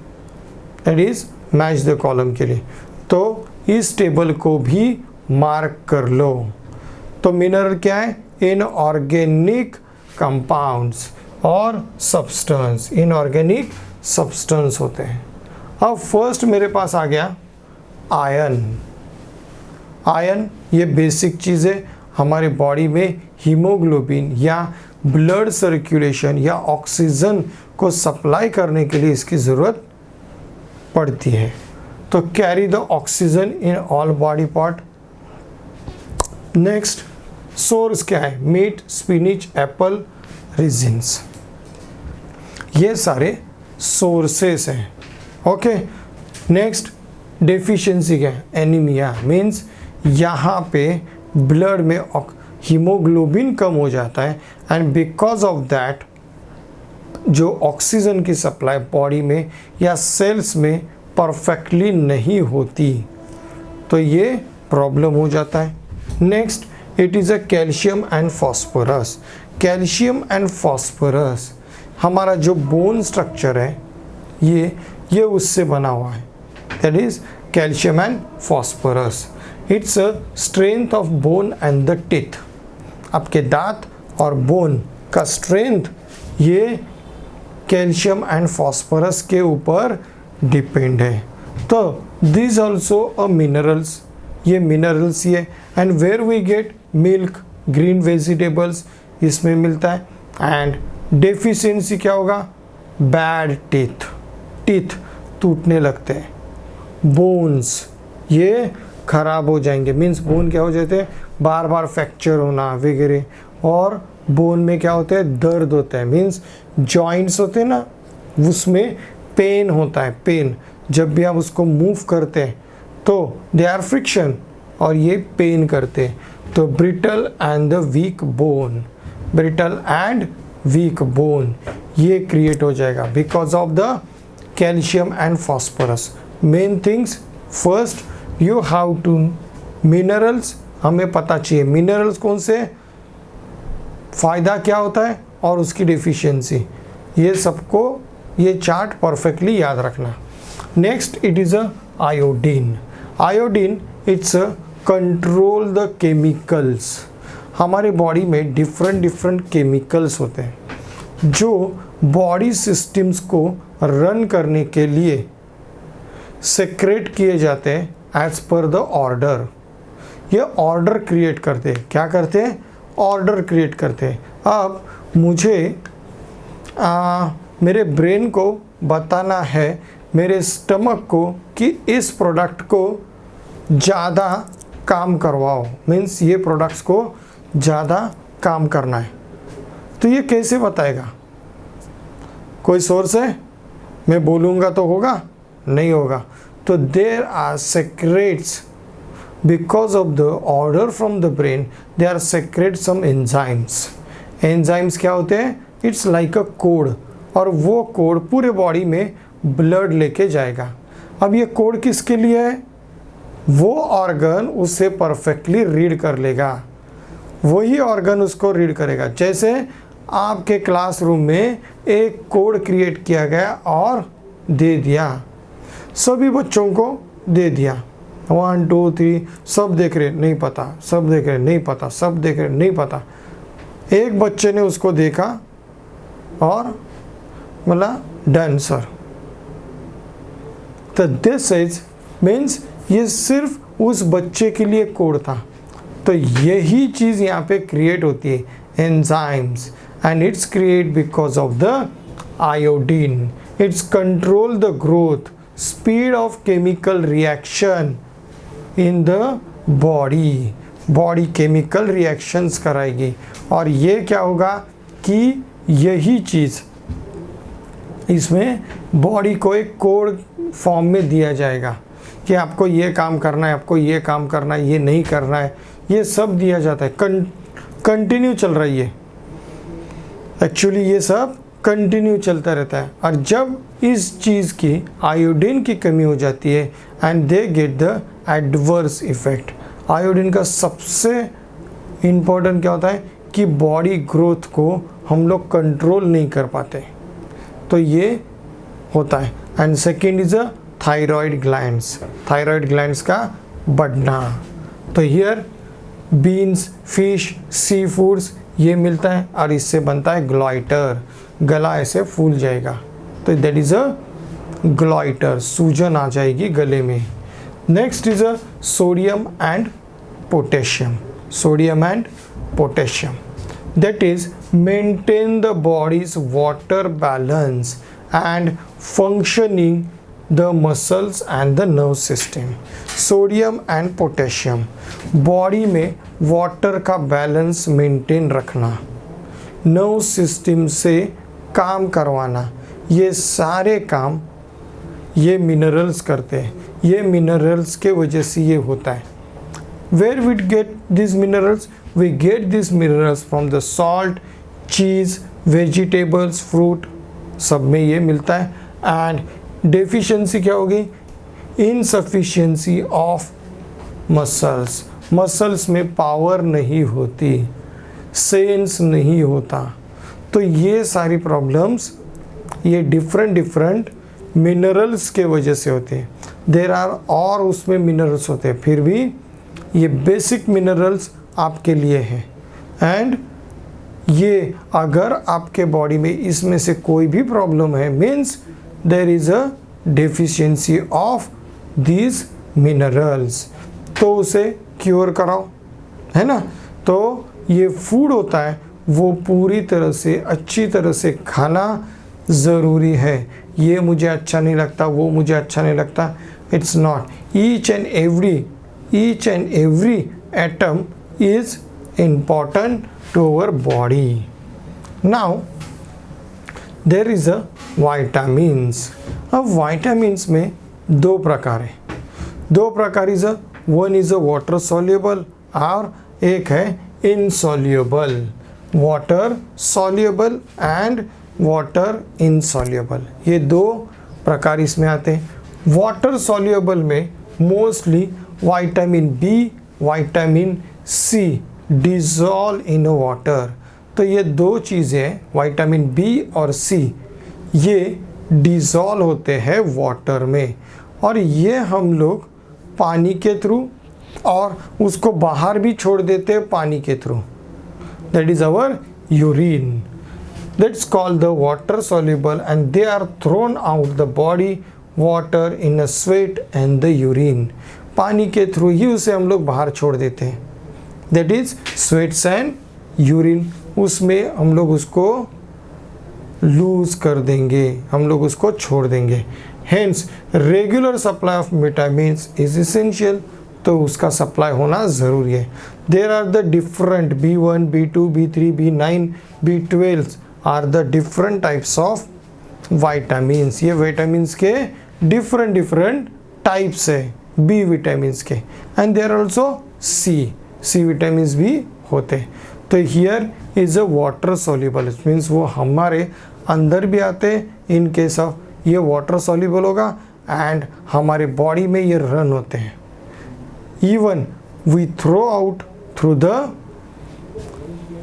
That is match the column के लिए. तो इस टेबल को भी मार्क कर लो. तो मिनरल क्या है? इनऑर्गेनिक कंपाउंड्स और सब्सटेंस. इनऑर्गेनिक सब्सटेंस होते हैं. अब फर्स्ट मेरे पास आ गया आयरन. आयरन ये बेसिक चीज़ है. हमारे बॉडी में हीमोग्लोबिन या ब्लड सर्कुलेशन या ऑक्सीजन को सप्लाई करने के लिए इसकी ज़रूरत पड़ती है. तो carry the oxygen in all body part. Next source क्या है? Meat, spinach, apple, raisins. ये सारे सोर्सेस हैं. ओके. नेक्स्ट डेफिशिएंसी क्या है? एनीमिया मीन्स यहाँ पे ब्लड में हीमोग्लोबिन कम हो जाता है एंड बिकॉज ऑफ दैट जो ऑक्सीजन की सप्लाई बॉडी में या सेल्स में परफेक्टली नहीं होती, तो ये प्रॉब्लम हो जाता है. Next it is a calcium and phosphorus. Calcium and phosphorus हमारा जो बोन स्ट्रक्चर है ये उससे बना हुआ है. That is calcium and phosphorus. It's a strength of bone and the teeth. आपके दांत और बोन का स्ट्रेंथ ये कैल्शियम एंड फॉस्फोरस के ऊपर डिपेंड है. तो दिस ऑल्सो अ मिनरल्स. ये मिनरल्स ये. And where we get milk, green vegetables इसमें मिलता है. एंड डेफिशिएंसी क्या होगा? Bad teeth. टीथ टूटने लगते हैं. बोन्स ये खराब हो जाएंगे. मीन्स बोन क्या हो जाते हैं? बार बार फ्रैक्चर होना वगैरह. और बोन में क्या होता है? दर्द होता है. मीन्स जॉइंट्स होते हैं ना, उसमें पेन होता है. पेन जब भी आप उसको मूव करते हैं तो दे आर फ्रिक्शन और ये पेन करते हैं. तो brittle and the weak bone. Brittle and weak bone ये क्रिएट हो जाएगा because of the calcium and phosphorus. Main things first you have to minerals. हमें पता चाहिए मिनरल्स कौन से, फ़ायदा क्या होता है और उसकी डेफिशिएंसी. ये सबको ये चार्ट परफेक्टली याद रखना. Next it is a iodine. Iodine it's a control the chemicals. हमारे बॉडी में डिफरेंट केमिकल्स होते हैं जो बॉडी सिस्टम्स को रन करने के लिए सेक्रेट किए जाते हैं एज पर द ऑर्डर. ये ऑर्डर क्रिएट करते हैं. क्या करते हैं? ऑर्डर क्रिएट करते हैं. अब मुझे मेरे ब्रेन को बताना है, मेरे स्टमक को, कि इस प्रोडक्ट को ज़्यादा काम करवाओ. मीन्स ये प्रोडक्ट्स को ज़्यादा काम करना है. तो ये कैसे बताएगा? कोई सोर्स है? मैं बोलूँगा तो होगा? नहीं होगा. तो there are secrets because of the order from the brain. they are secrete some enzymes. enzymes क्या होते हैं? it's like a code. और वो कोड पूरे बॉडी में ब्लड लेके जाएगा. अब ये कोड किसके लिए है? वो ऑर्गन उसे परफेक्टली रीड कर लेगा. वही ऑर्गन उसको रीड करेगा. जैसे आपके क्लासरूम में एक कोड क्रिएट किया गया और दे दिया, सभी बच्चों को दे दिया. 1 2 3 सब देख रहे नहीं पता, सब देख रहे नहीं पता, सब देख रहे नहीं पता. एक बच्चे ने उसको देखा और बोला डन सर. तो दिस इज मीन्स ये सिर्फ उस बच्चे के लिए कोड था. तो यही चीज़ यहाँ पे क्रिएट होती है. enzymes, and it's created because of the iodine. It's control the growth speed of chemical reaction in the body chemical reactions कराएगी, और ये क्या होगा कि यही चीज़ इसमें बॉडी को एक कोड फॉर्म में दिया जाएगा कि आपको ये काम करना है, आपको ये काम करना है, ये नहीं करना है, ये सब दिया जाता है। कंटिन्यू चल रही है, एक्चुअली ये सब कंटिन्यू चलता रहता है। और जब इस चीज़ की आयोडीन की कमी हो जाती है and they get the adverse effect. Iodine का सबसे इम्पोर्टेंट क्या होता है कि बॉडी ग्रोथ को हम लोग कंट्रोल नहीं कर पाते, तो ये होता है। And second is a thyroid glands, thyroid glands का बढ़ना। तो here beans, fish, sea foods ये मिलता है और इससे बनता है ग्लॉइटर, गला ऐसे फूल जाएगा, तो दैट इज अ ग्लॉइटर, सूजन आ जाएगी गले में। Next is a sodium and potassium, sodium and potassium, that is maintain the body's water balance and functioning the muscles and the nerve system. Sodium and potassium body में वाटर का balance maintain रखना, nerve system से काम करवाना, ये सारे काम ये मिनरल्स करते हैं। ये मिनरल्स के वजह से ये होता है। Where we get these minerals? We get these minerals from the salt, cheese, vegetables, fruit, सब में ये मिलता है। एंड डेफिशिएंसी क्या होगी? इनसफिशिएंसी ऑफ मसल्स, मसल्स में पावर नहीं होती, सेंस नहीं होता, तो ये सारी प्रॉब्लम्स ये डिफरेंट मिनरल्स के वजह से होते हैं। देर आर और उसमें मिनरल्स होते हैं, फिर भी ये बेसिक मिनरल्स आपके लिए हैं। एंड ये अगर आपके बॉडी में इसमें से कोई भी प्रॉब्लम है, means there is a deficiency of these minerals, तो उसे क्योर कराओ, है ना। तो ये फूड होता है वो पूरी तरह से अच्छी तरह से खाना ज़रूरी है। ये मुझे अच्छा नहीं लगता, वो मुझे अच्छा नहीं लगता, it's not. Each and every atom is important to our body. Now there is a vitamins. अब vitamins में दो प्रकार है, दो प्रकार is one is a water soluble और एक है insoluble, water soluble and water insoluble, ये दो प्रकार इसमें आते हैं। वाटर सॉल्युबल में mostly vitamin B, vitamin C dissolve in water, तो ये दो चीज़ें विटामिन बी और सी ये डिज़ोल्व होते हैं वाटर में, और ये हम लोग पानी के थ्रू और उसको बाहर भी छोड़ देते हैं पानी के through, that is our urine, that's called the water soluble and they are thrown out the body water in a sweat and the urine, पानी के थ्रू ही उसे हम लोग बाहर छोड़ देते हैं, that is sweats and urine, उसमें हम लोग उसको लूज कर देंगे, हम लोग उसको छोड़ देंगे। Hence regular supply of vitamins is essential, तो उसका सप्लाई होना ज़रूरी है। There are the different B1, B2, B3, B9, B12 are the different types of vitamins, ये विटामिन्स के डिफरेंट टाइप्स है बी विटामिन्स के, and there also C vitamins भी होते। तो here is a water soluble, it means वो हमारे अंदर भी आते हैं इन केस ऑफ ये वाटर सॉल्युबल होगा एंड हमारे बॉडी में ये रन होते हैं। Even we throw out through the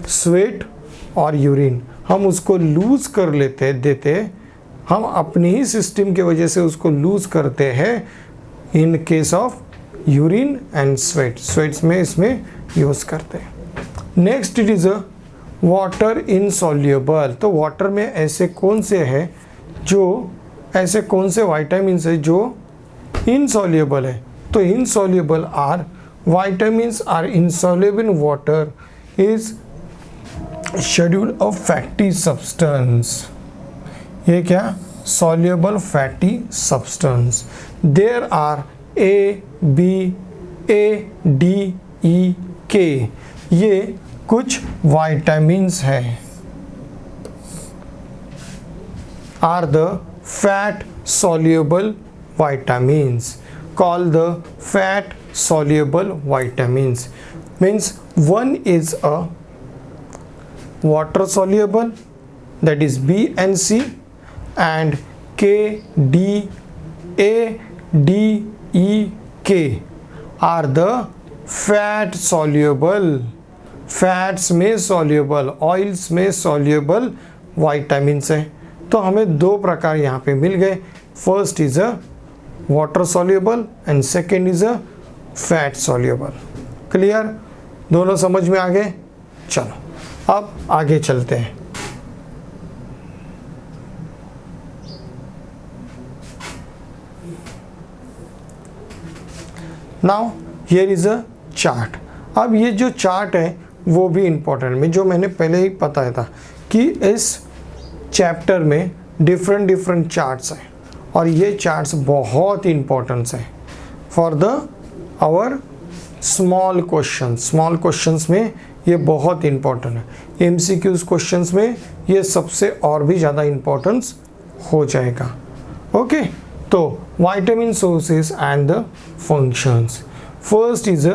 sweat और यूरिन, हम उसको लूज कर देते हम अपनी ही सिस्टम के वजह से उसको लूज करते हैं in case of urine and sweats में इसमें यूज़ करते हैं। Next it is a water insoluble, तो वाटर में ऐसे कौन से विटामिन्स है जो इनसॉल्युबल है, तो insoluble are vitamins are insoluble in water is schedule of fatty substance, ये क्या, soluble fatty substance. There are A, B, A, D, E, K. ये कुछ vitamins हैं, are the fat soluble vitamins, called the fat soluble vitamins. Means one is a water soluble, that is B and C, and K, D, A, D, E, K are the fat soluble, fats में soluble, oils में soluble vitamins हैं. तो हमें दो प्रकार यहाँ पे मिल गए. First is a water soluble and second is a fat soluble. Clear, दोनों समझ में आ गए. चलो अब आगे चलते हैं. Now here is a chart. अब ये जो चार्ट है वो भी इम्पोर्टेंट में, जो मैंने पहले ही बताया था कि इस चैप्टर में डिफरेंट चार्ट्स हैं और ये चार्ट्स बहुत इम्पोर्टेंट हैं for the our small questions में ये बहुत इम्पोर्टेंट है. एमसीक्यूज क्वेश्चंस में ये सबसे और भी ज़्यादा इम्पोर्टेंस हो जाएगा. ओके, तो vitamin sources and the functions. First is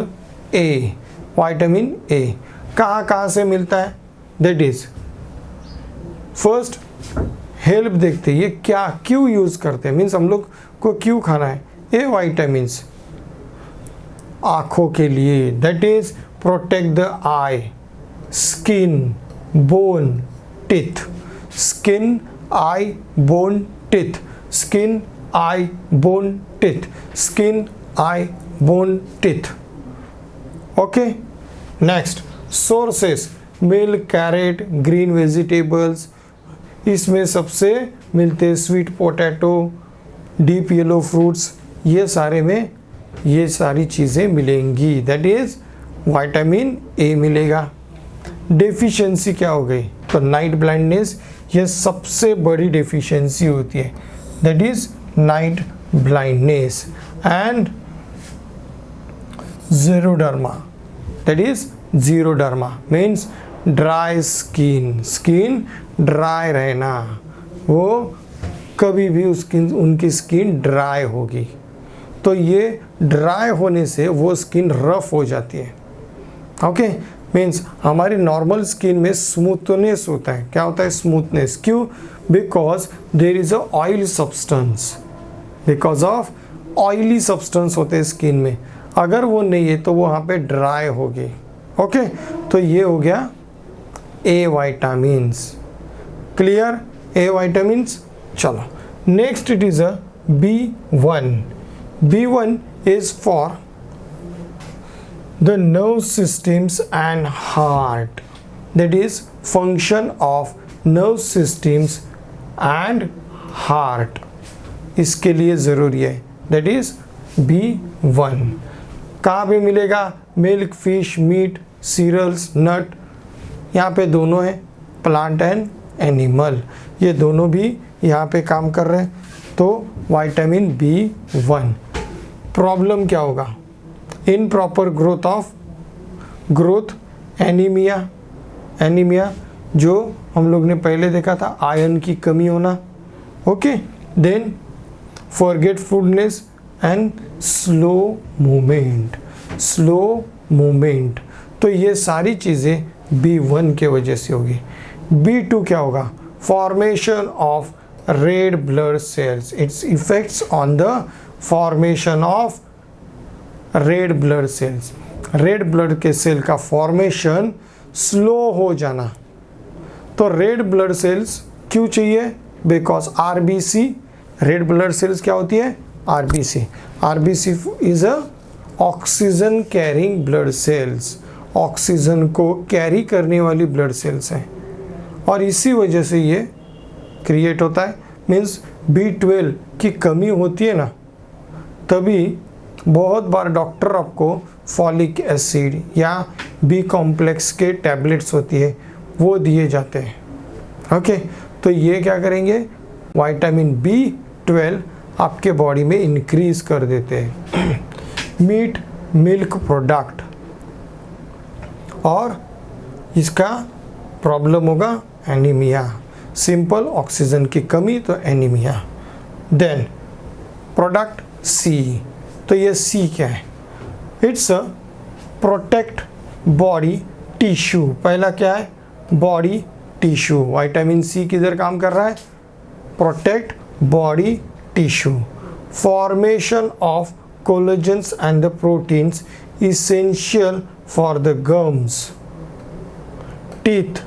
a, vitamin A. कहाँ से मिलता है, दैट इज फर्स्ट हेल्प. देखते हैं ये क्या क्यों यूज करते हैं, मीन्स हम लोग को क्यों खाना है. ए विटामिन्स आँखों के लिए, that is protect the eye, skin, bone, teeth. Skin, eye, bone, teeth. Skin, eye, bone, teeth. Skin, eye, bone, teeth. Okay, next sources, milk, carrot, green vegetables. इसमें सबसे मिलते sweet potato, deep yellow fruits. ये सारे में ये सारी चीज़ें मिलेंगी, दैट इज विटामिन ए मिलेगा. डेफिशिएंसी क्या हो गई, तो नाइट ब्लाइंडनेस, ये सबसे बड़ी डेफिशिएंसी होती है, that is night blindness. And xeroderma, that is xeroderma means dry skin. Skin dry रहना, वो कभी भी उनकी स्किन ड्राई होगी, तो ये ड्राई होने से वो स्किन रफ हो जाती है. ओके, मीन्स हमारी नॉर्मल स्किन में स्मूथनेस होता है. क्या होता है, स्मूथनेस. क्यों, because there is a oil substance, because of oily substance होते हैं स्किन में. अगर वो नहीं है तो वो वहाँ पे ड्राई होगी. ओके, तो ये हो गया ए विटामिन्स. क्लियर, ए विटामिन्स. चलो next it is a B1. B1 is for the nerve systems and heart, that is function of nerve systems and heart. इसके लिए ज़रूरी है, that is B1. कहाँ पे मिलेगा, मिल्क, फिश, मीट, सीरियल्स, नट. यहाँ पे दोनों है, प्लांट एंड एनिमल, ये दोनों भी यहाँ पे काम कर रहे हैं. तो विटामिन B1. प्रॉब्लम क्या होगा, इनप्रॉपर ग्रोथ, एनीमिया जो हम लोग ने पहले देखा था, आयरन की कमी होना. Okay, then forgetfulness and slow movement. तो ये सारी चीज़ें B1 के वजह से होगी. B2 क्या होगा, formation of red blood cells. It's effects on the formation of red blood cells. Red blood के सेल का फॉर्मेशन स्लो हो जाना. तो रेड ब्लड सेल्स क्यों चाहिए, because RBC, red blood cells क्या होती है, RBC is a oxygen carrying blood cells. Oxygen को कैरी करने वाली ब्लड सेल्स हैं और इसी वजह से ये क्रिएट होता है. मीन्स B12 की कमी होती है ना, तभी बहुत बार डॉक्टर आपको फॉलिक एसिड या B कॉम्प्लेक्स के टैबलेट्स होती है वो दिए जाते हैं। ओके, तो ये क्या करेंगे, विटामिन B12 आपके बॉडी में इंक्रीज कर देते हैं। मीट, मिल्क प्रोडक्ट, और इसका प्रॉब्लम होगा एनीमिया, सिंपल ऑक्सीजन की कमी तो एनीमिया। देन प्रोडक्ट सी, तो ये सी क्या है, it's a protect body tissue. पहला क्या है, बॉडी टिश्यू। विटामिन सी किधर काम कर रहा है, protect body tissue, formation of collagens and the proteins essential for the gums, teeth,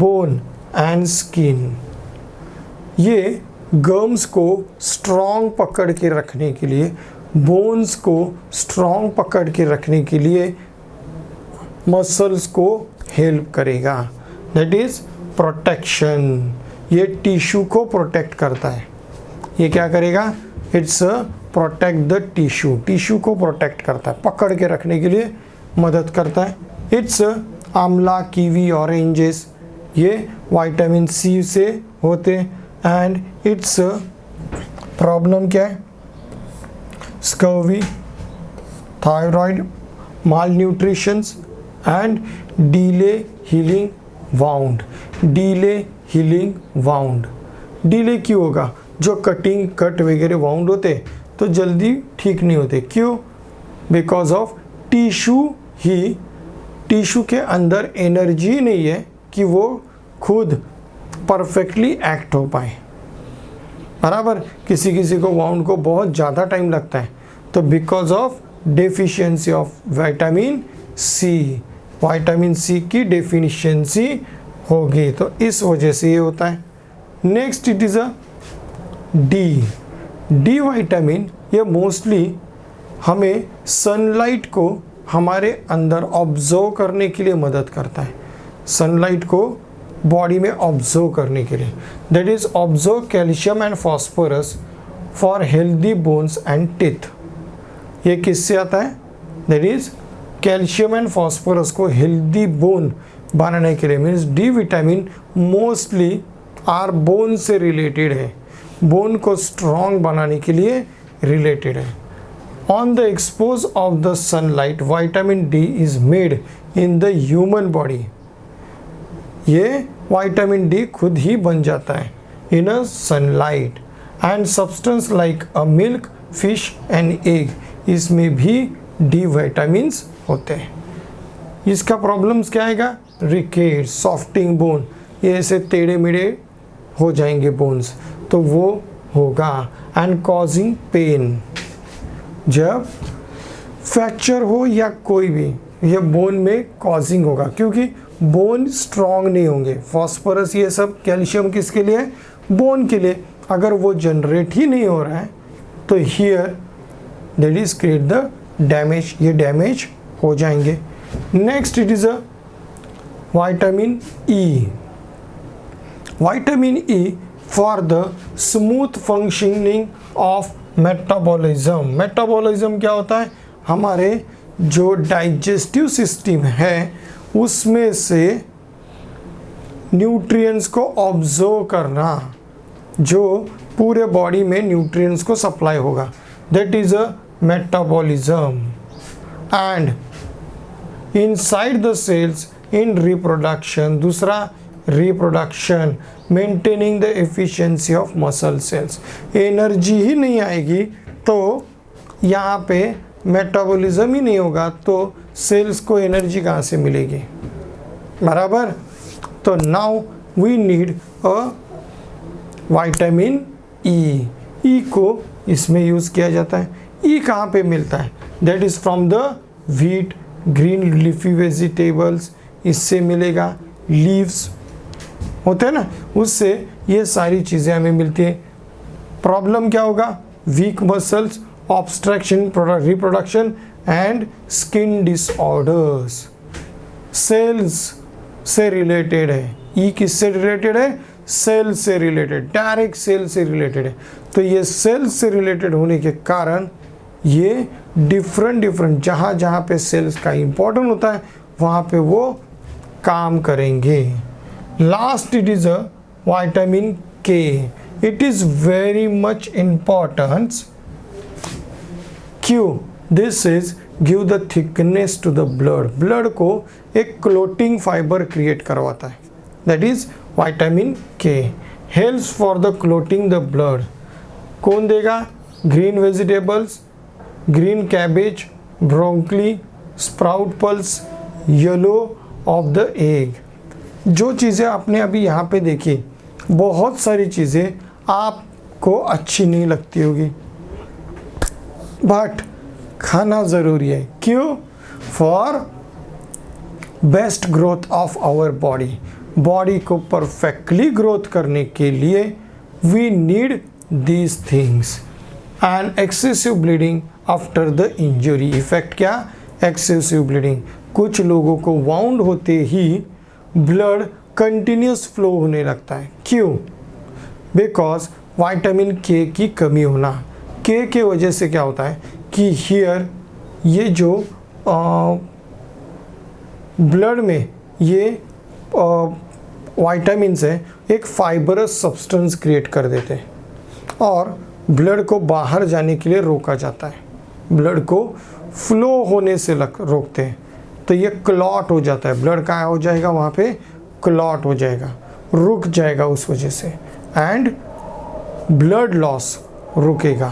bone and skin। ये गम्स को स्ट्रॉन्ग पकड़ के रखने के लिए, बोन्स को स्ट्रॉन्ग पकड़ के रखने के लिए मसल्स को हेल्प करेगा। That is protection. ये टिश्यू को प्रोटेक्ट करता है। ये क्या करेगा, it's protect the tissue, tissue को प्रोटेक्ट करता है, पकड़ के रखने के लिए मदद करता है। इट्स आंवला, कीवी, ऑरेंजेस, ये विटामिन सी से होते। एंड इट्स प्रॉब्लम क्या है, scurvy, thyroid, mall nutritions and delay healing wound. Delay healing wound, delay क्यों होगा, जो कट वगैरह वाउंड होते तो जल्दी ठीक नहीं होते, क्यों, बिकॉज ऑफ टिश्यू के अंदर एनर्जी नहीं है कि वो खुद परफेक्टली एक्ट हो पाए। बराबर, किसी किसी को वाउंड को बहुत ज़्यादा टाइम लगता है, तो because of deficiency of vitamin C, vitamin C की डेफिशिएंसी होगी, तो इस वजह से ये होता है। Next it is a D vitamin. ये मोस्टली हमें सनलाइट को हमारे अंदर ऑब्जर्व करने के लिए मदद करता है, सनलाइट को बॉडी में ऑब्जर्व करने के लिए। That is observe calcium and phosphorus for healthy bones and teeth. ये किससे आता है, that is calcium and phosphorus को हेल्दी बोन बनाने के लिए, means D vitamin mostly are bone से रिलेटेड है, बोन को स्ट्रॉन्ग बनाने के लिए रिलेटेड है। On the expose of the sunlight vitamin D is made in the human body. ये विटामिन डी खुद ही बन जाता है इन अ sunlight. And substance like a milk, fish and egg, इसमें भी डी विटामिन्स होते हैं। इसका प्रॉब्लम्स क्या आएगा, रिकेट, सॉफ्टिंग बोन, ये ऐसे टेढ़े मेढ़े हो जाएंगे बोन्स, तो वो होगा। एंड कॉजिंग पेन, जब फ्रैक्चर हो या कोई भी, ये बोन में कॉजिंग होगा, क्योंकि बोन स्ट्रॉन्ग नहीं होंगे। फॉस्फोरस ये सब, कैल्शियम किसके लिए, बोन के लिए। अगर वो जनरेट ही नहीं हो रहा है तो here that is create the damage, ये डैमेज हो जाएंगे। Next it is a vitamin E. Vitamin E for the smooth functioning of metabolism. Metabolism क्या होता है, हमारे जो डाइजेस्टिव सिस्टम है उसमें से न्यूट्रिएंट्स को ऑब्जर्व करना, जो पूरे बॉडी में न्यूट्रिएंट्स को सप्लाई होगा, that is a metabolism. And inside the cells in reproduction, दूसरा reproduction, maintaining the efficiency of muscle cells. Energy ही नहीं आएगी तो यहाँ पे मेटाबॉलिज्म ही नहीं होगा तो सेल्स को एनर्जी कहाँ से मिलेगी, बराबर। तो now we need a vitamin E. E को इसमें यूज़ किया जाता है। ई कहाँ पे मिलता है, that is from the wheat, green leafy vegetables, इससे मिलेगा। लीव्स होते हैं ना, उससे ये सारी चीज़ें हमें मिलती है। प्रॉब्लम क्या होगा, weak muscles, obstruction reproduction and skin disorders. Cells से रिलेटेड है, ई किससे रिलेटेड है, सेल से रिलेटेड, डायरेक्ट सेल से रिलेटेड है। तो ये सेल से रिलेटेड होने के कारण ये डिफरेंट जहाँ पे सेल्स का इम्पोर्टेंट होता है वहाँ पे वो काम करेंगे। Last, it is a vitamin K. It is very much important. Q. This is give the thickness to the blood. Blood को एक clotting fiber create करवाता है. That is vitamin K. Helps for the clotting the blood. कौन देगा? Green vegetables, green cabbage, broccoli, sprout pulse, yellow of the egg. जो चीज़ें आपने अभी यहाँ पे देखी, बहुत सारी चीज़ें आपको अच्छी नहीं लगती होगी, बट खाना ज़रूरी है. क्यों? For best growth of our body. Body को परफेक्टली ग्रोथ करने के लिए we need these things. And excessive bleeding after the injury. Effect क्या? Excessive bleeding. कुछ लोगों को वाउंड होते ही ब्लड कंटिन्यूस फ्लो होने लगता है. क्यों? बिकॉज विटामिन के की कमी होना. के के वजह से क्या होता है कि हियर ये जो ब्लड में ये विटामिन्स है एक फाइबरस सब्सटेंस क्रिएट कर देते हैं और ब्लड को बाहर जाने के लिए रोका जाता है. ब्लड को फ्लो होने से रोकते हैं. तो ये क्लॉट हो जाता है. ब्लड क्या हो जाएगा? वहाँ पे क्लॉट हो जाएगा, रुक जाएगा उस वजह से. एंड ब्लड लॉस रुकेगा.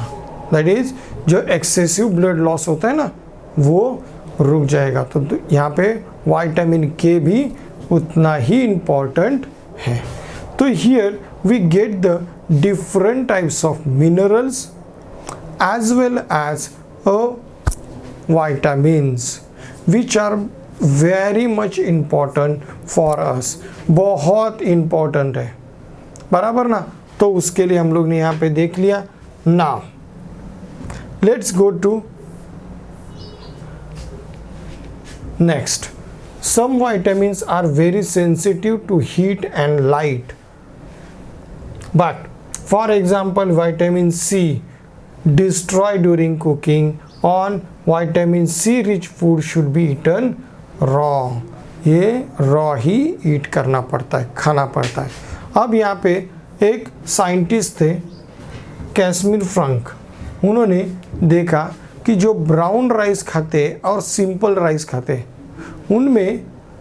दैट इज जो एक्सेसिव ब्लड लॉस होता है ना, वो रुक जाएगा. तो यहाँ पे विटामिन के भी उतना ही इम्पॉर्टेंट है. तो here we get the different types of minerals as well as vitamins which are very much important for us. बहुत important है, बराबर ना. तो उसके लिए हम लोग ने यहाँ पे देख लिया. Now let's go to next. Some vitamins are very sensitive to heat and light, but for example vitamin C destroy during cooking. On vitamin C rich food should be eaten raw. ये raw ही ईट करना पड़ता है, खाना पड़ता है. अब यहाँ पे एक साइंटिस्ट थे कैस्मिर फ्रंक. उन्होंने देखा कि जो ब्राउन राइस खाते और सिंपल राइस खाते उनमें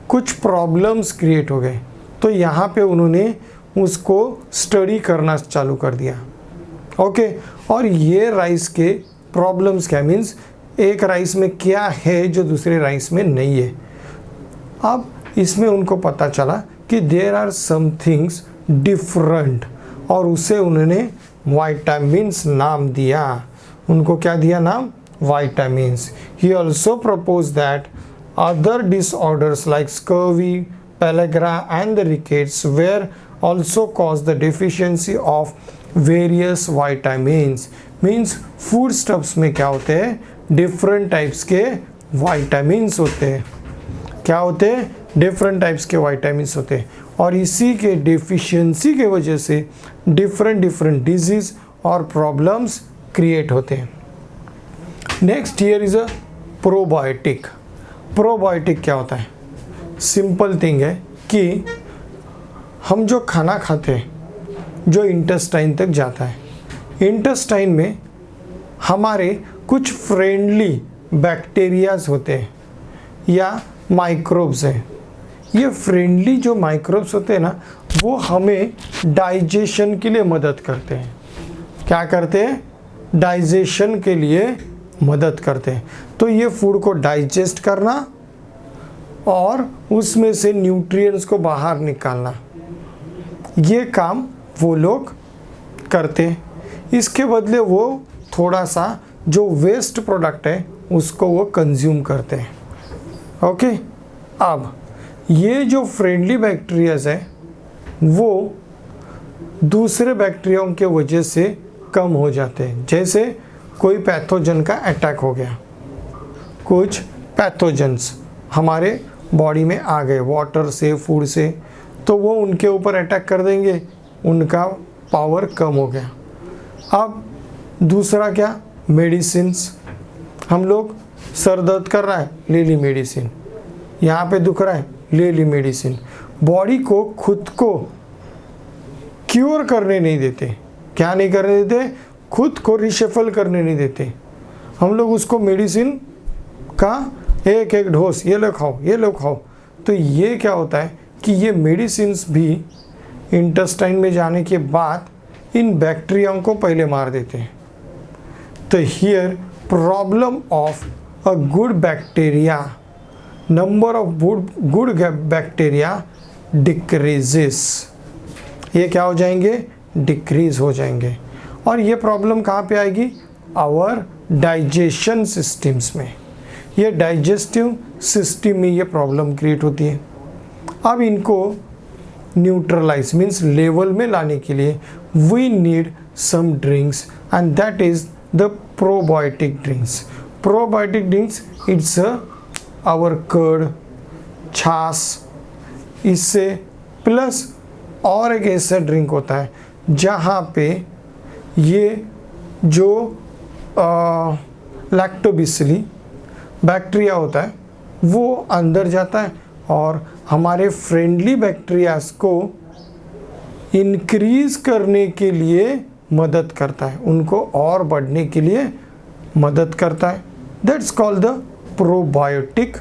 कुछ प्रॉब्लम्स क्रिएट हो गए. तो यहाँ पे उन्होंने उसको स्टडी करना चालू कर दिया. ओके. और ये राइस के प्रॉब्लम्स क्या, मीन्स एक राइस में क्या है जो दूसरे राइस में नहीं है. अब इसमें उनको पता चला कि there are some things different और उसे उन्होंने विटामिन्स नाम दिया. उनको क्या दिया नाम? Vitamins. He also propose that other disorders like scurvy, pellagra and the rickets were also cause the deficiency of various vitamins. Means food stuffs में क्या होते हैं? डिफरेंट टाइप्स के विटामिन्स होते हैं. क्या होते हैं? डिफरेंट टाइप्स के विटामिन्स होते हैं. और इसी के डिफिशियंसी के वजह से डिफरेंट डिजीज और प्रॉब्लम्स क्रिएट होते हैं. Next here is a probiotic. Probiotic क्या होता है? सिंपल थिंग है कि हम जो खाना खाते हैं जो इंटेस्टाइन तक जाता है, इंटेस्टाइन में हमारे कुछ फ्रेंडली बैक्टीरियाज होते हैं या माइक्रोब्स हैं. ये फ्रेंडली जो माइक्रोब्स होते हैं ना, वो हमें डाइजेशन के लिए मदद करते हैं. क्या करते हैं? डाइजेशन के लिए मदद करते हैं. तो ये फूड को डाइजेस्ट करना और उसमें से न्यूट्रिएंट्स को बाहर निकालना, ये काम वो लोग करते हैं. इसके बदले वो थोड़ा सा जो वेस्ट प्रोडक्ट है उसको वो कंज्यूम करते हैं. ओके. अब ये जो फ्रेंडली बैक्टीरियाज है वो दूसरे बैक्टीरियाओं के वजह से कम हो जाते हैं. जैसे कोई पैथोजन का अटैक हो गया, कुछ पैथोजन्स हमारे बॉडी में आ गए वाटर से, फूड से, तो वो उनके ऊपर अटैक कर देंगे, उनका पावर कम हो गया. अब दूसरा क्या? मेडिसिन्स. हम लोग सर दर्द कर रहा है, ले ली मेडिसिन. यहाँ पे दुख रहा है, ले ली मेडिसिन. बॉडी को खुद को क्योर करने नहीं देते। क्या नहीं करने देते? खुद को रिशफल करने नहीं देते। हम लोग उसको मेडिसिन का एक एक डोज, ये लो खाओ, ये लो खाओ, तो ये क्या होता है कि ये मेडिसिन्स भी इंटेस्टाइन में जाने के बाद इन बैक्टीरियाओं को पहले मार देते हैं। तो here problem of a good bacteria, number of good bacteria decreases, ये क्या हो जाएंगे? डिक्रीज हो जाएंगे। और ये प्रॉब्लम कहाँ पे आएगी? आवर डाइजेशन सिस्टम्स में, ये डाइजेस्टिव सिस्टम में ये प्रॉब्लम क्रिएट होती है। अब इनको न्यूट्रलाइज मीन्स लेवल में लाने के लिए we need some drinks and that is the probiotic drinks. Probiotic drinks it's our curd, छाछ, इससे प्लस और एक ऐसा ड्रिंक होता है जहाँ पे ये जो लैक्टोबैसिली बैक्टीरिया होता है वो अंदर जाता है और हमारे फ्रेंडली बैक्टीरियाज को इंक्रीज करने के लिए मदद करता है, उनको और बढ़ने के लिए मदद करता है। That's called the probiotic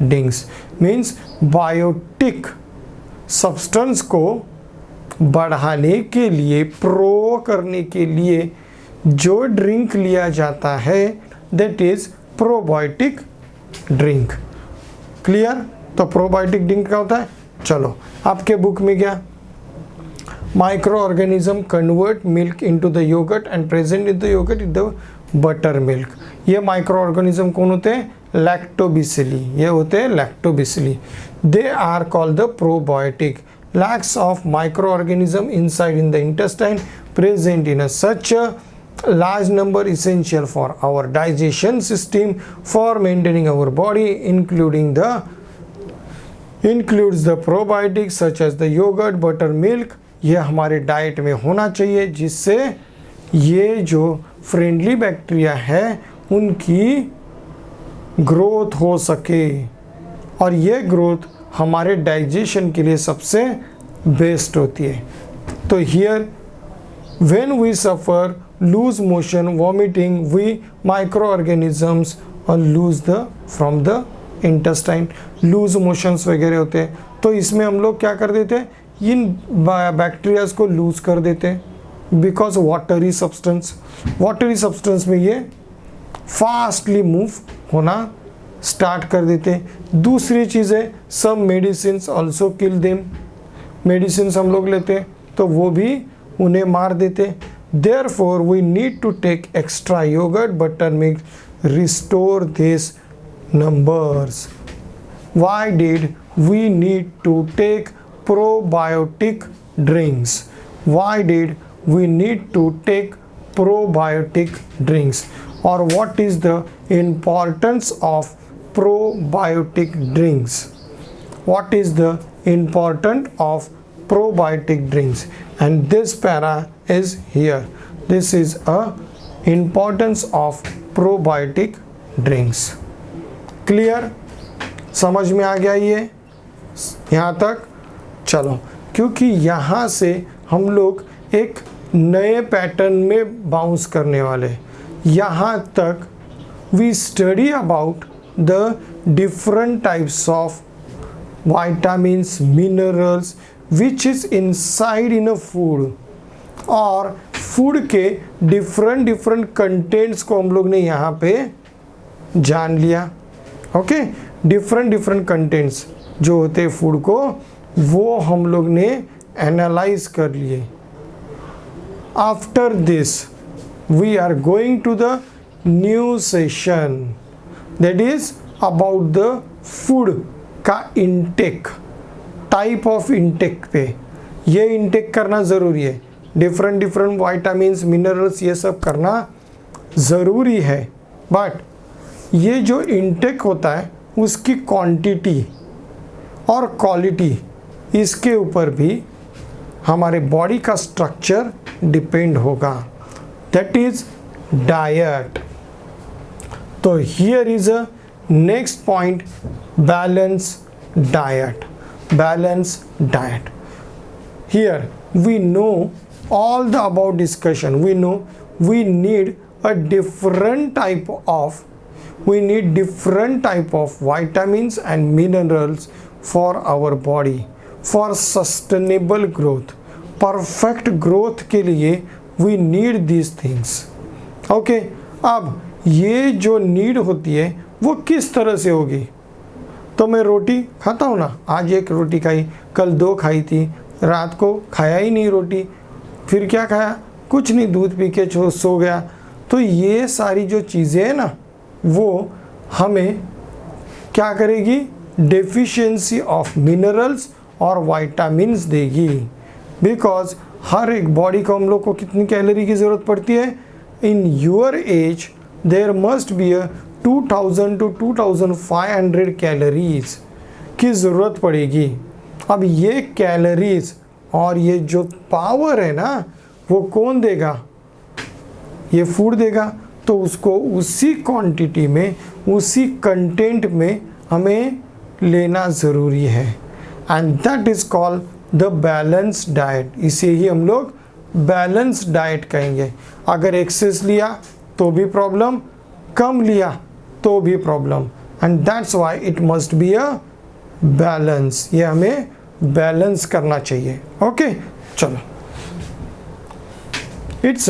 drinks, means biotic substance को बढ़ाने के लिए, प्रो करने के लिए जो ड्रिंक लिया जाता है that is probiotic drink. Clear? तो प्रोबायोटिक ड्रिंक क्या होता है? चलो आपके बुक में क्या, microorganism convert milk into the yoghurt and present in the yoghurt in the buttermilk. ये माइक्रो ऑर्गेनिज्म कौन होते हैं? लैक्टोबैसिली, ये होते हैं lactobacilli. They are called the probiotic. Lakhs of microorganisms inside in the intestine present in a such a large number essential for our digestion system for maintaining our body includes the probiotics such as the yogurt, butter, milk। ये हमारे diet में होना चाहिए जिससे ये जो friendly bacteria है उनकी ग्रोथ हो सके और ये ग्रोथ हमारे डाइजेशन के लिए सबसे बेस्ट होती है। तो here when we suffer loose motion, vomiting, we microorganisms और lose the from the intestine, loose motions वगैरह होते हैं। तो इसमें हम लोग क्या कर देते हैं? इन बैक्टीरियाज को लूज कर देते हैं बिकॉज वाटरी सब्सटेंस में ये फास्टली मूव होना स्टार्ट कर देते हैं। दूसरी चीज़ है some medicine also kill them, medicine हम लोग लेते हैं तो वो भी उन्हें मार देते। Therefore we need to take extra yogurt, buttermilk, restore this numbers. Why did we need to take probiotic drinks? Why did we need to take probiotic drinks? और what is the importance of probiotic drinks? What is the importance of probiotic drinks? And this para is here. This is a importance of probiotic drinks. Clear? समझ में आ गया ये यहाँ तक? चलो, क्योंकि यहाँ से हम लोग एक नए पैटर्न में बाउंस करने वाले। यहाँ तक we study about the different types of vitamins, minerals which is inside in a food, और फूड के डिफरेंट कंटेंट्स को हम लोग ने यहाँ पे जान लिया। ओके, डिफरेंट कंटेंट्स जो होते हैं फूड को वो हम लोग ने एनालाइज कर लिए। After this we are going to the new session that is about the food का इंटेक, टाइप ऑफ इंटेक पे। ये इंटेक करना ज़रूरी है, डिफरेंट वाइटामिन्स, मिनरल्स ये सब करना ज़रूरी है। बट ये जो इंटेक होता है उसकी क्वांटिटी और क्वालिटी, इसके ऊपर भी हमारे बॉडी का स्ट्रक्चर डिपेंड होगा, दैट इज डाइट। तो here is a next point, balance diet. balanced diet. Here we know all the above discussion. We know we need different type of vitamins and minerals for our body, for sustainable growth, perfect growth के लिए we need these things. Okay, अब ये जो need होती है वो किस तरह से होगी? तो मैं रोटी खाता हूँ ना, आज एक रोटी खाई, कल 2 खाई थी, रात को खाया ही नहीं रोटी, फिर क्या खाया? कुछ नहीं, दूध पी के सो गया. तो ये सारी जो चीज़ें हैं ना, वो हमें क्या करेगी? डेफिशिएंसी ऑफ मिनरल्स और विटामिन्स देगी. बिकॉज हर एक बॉडी को हम लोग को कितनी कैलोरी की ज़रूरत पड़ती है? In your age there must be 2000 to 2500 calories की ज़रूरत पड़ेगी. अब ये कैलोरीज और ये जो पावर है ना, वो कौन देगा? ये फूड देगा. तो उसको उसी क्वांटिटी में, उसी कंटेंट में हमें लेना ज़रूरी है. And that is called the balanced diet. इसे ही हम लोग बैलेंस्ड डाइट कहेंगे. अगर एक्सेस लिया तो भी प्रॉब्लम, कम लिया तो भी problem. And that's why it must be a balance. ये हमें बैलेंस करना चाहिए. ओके, चलो. It's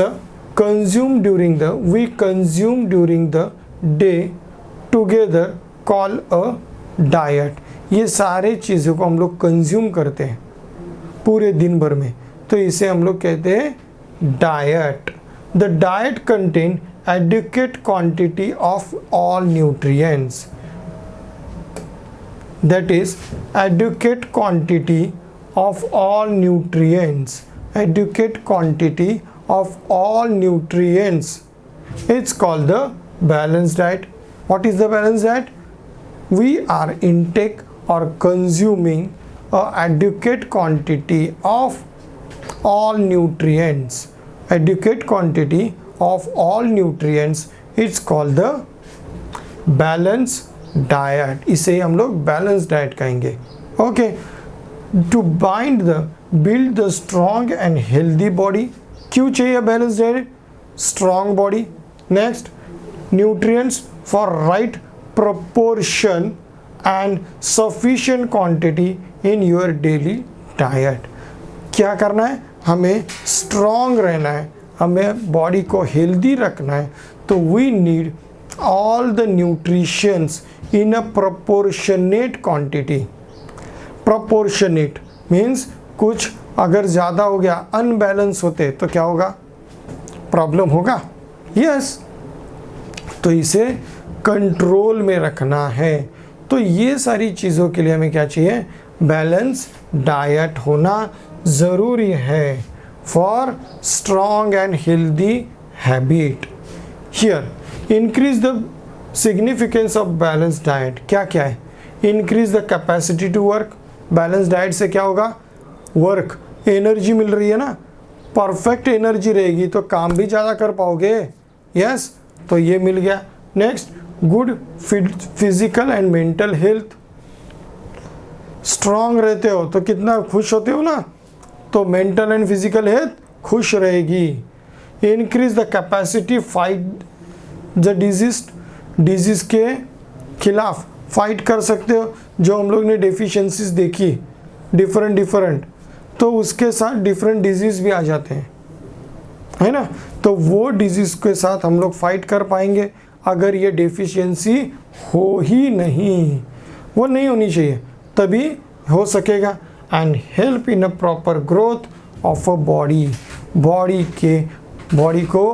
consume during the day together call a diet. ये सारे चीज़ों को हम लोग कंज्यूम करते हैं पूरे दिन भर में, तो इसे हम लोग कहते हैं diet. The diet contain adequate quantity of all nutrients. That is adequate quantity of all nutrients. Adequate quantity of all nutrients. It's called the balanced diet. What is the balanced diet? We are intake or consuming a adequate quantity of all nutrients. Adequate quantity of all nutrients. It's called the balanced diet. इसे हम लोग balanced diet कहेंगे. Okay. To build the strong and healthy body. क्यों चाहिए balanced diet? Strong body. Next, nutrients for right proportion and sufficient quantity in your daily diet. क्या करना है? हमें स्ट्रॉन्ग रहना है, हमें बॉडी को हेल्दी रखना है. तो we need all the nutritions in a proportionate quantity. Proportionate means कुछ अगर ज़्यादा हो गया, अनबैलेंस होते तो क्या होगा? प्रॉब्लम होगा. यस. तो इसे कंट्रोल में रखना है. तो ये सारी चीज़ों के लिए हमें क्या चाहिए? बैलेंस डाइट होना ज़रूरी है for strong and healthy habit. Here increase the significance of balance diet. क्या क्या है? Increase the capacity to work. Balance diet से क्या होगा? वर्क, एनर्जी मिल रही है ना, परफेक्ट एनर्जी रहेगी तो काम भी ज़्यादा कर पाओगे. यस. तो ये मिल गया. Next, good physical and mental health. Strong रहते हो तो कितना खुश होते हो ना, तो मेंटल एंड फिजिकल हेल्थ खुश रहेगी. Increase the capacity fight the disease के खिलाफ फाइट कर सकते हो. जो हम लोग ने डेफिशिएंसीज देखी डिफरेंट, तो उसके साथ डिफरेंट डिजीज़ भी आ जाते हैं, है ना. तो वो डिजीज़ के साथ हम लोग फाइट कर पाएंगे अगर ये डेफिशिएंसी हो ही नहीं, वो नहीं होनी चाहिए, तभी हो सकेगा. And help in a proper growth of a body. Body को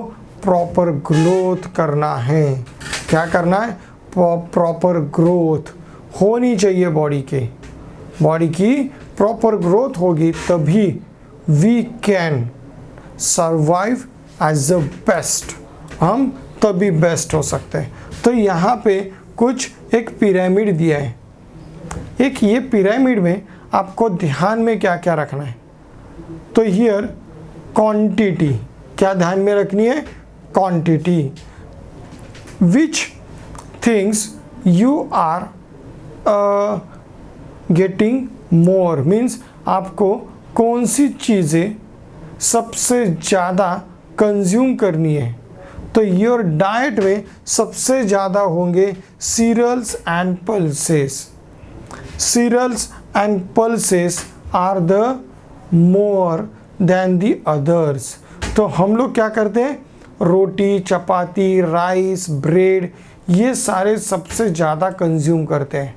प्रॉपर ग्रोथ करना है. क्या करना है? प्रॉपर ग्रोथ होनी चाहिए बॉडी की प्रॉपर ग्रोथ होगी तभी we can survive as the best. हम तभी बेस्ट हो सकते हैं. तो यहाँ पे कुछ एक पिरामिड दिया है. एक ये पिरामिड में आपको ध्यान में क्या क्या रखना है? तो हियर क्वांटिटी क्या ध्यान में रखनी है? Quantity. Which things you are getting more means आपको कौन सी चीज़ें सबसे ज़्यादा कंज्यूम करनी है। तो योर डाइट में सबसे ज़्यादा होंगे cereals and pulses. Cereals and pulses are the more than the others. तो हम लोग क्या करते हैं, रोटी, चपाती, राइस, ब्रेड, ये सारे सबसे ज़्यादा कंज्यूम करते हैं।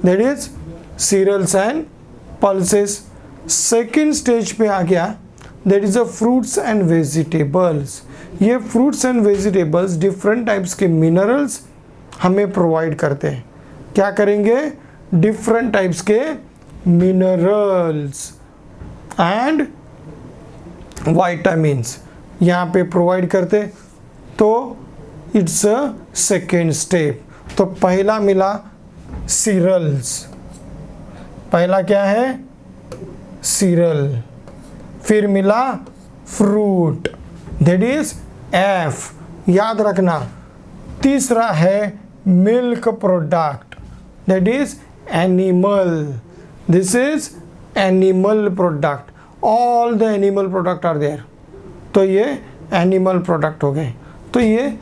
That is cereals and pulses. Second stage पे आ गया, that is a fruits and vegetables. ये fruits and vegetables different types के मिनरल्स हमें प्रोवाइड करते हैं। क्या करेंगे, डिफरेंट टाइप्स के मिनरल्स एंड वाइटामिन्स यहाँ पे प्रोवाइड करते। तो इट्स अ सेकेंड स्टेप। तो पहला मिला सीरियल्स, पहला क्या है सीरियल, फिर मिला फ्रूट दैट इज एफ, याद रखना। तीसरा है milk product that is animal, this is animal product, all the animal product are there. तो ये एनिमल प्रोडक्ट हो गए। तो ये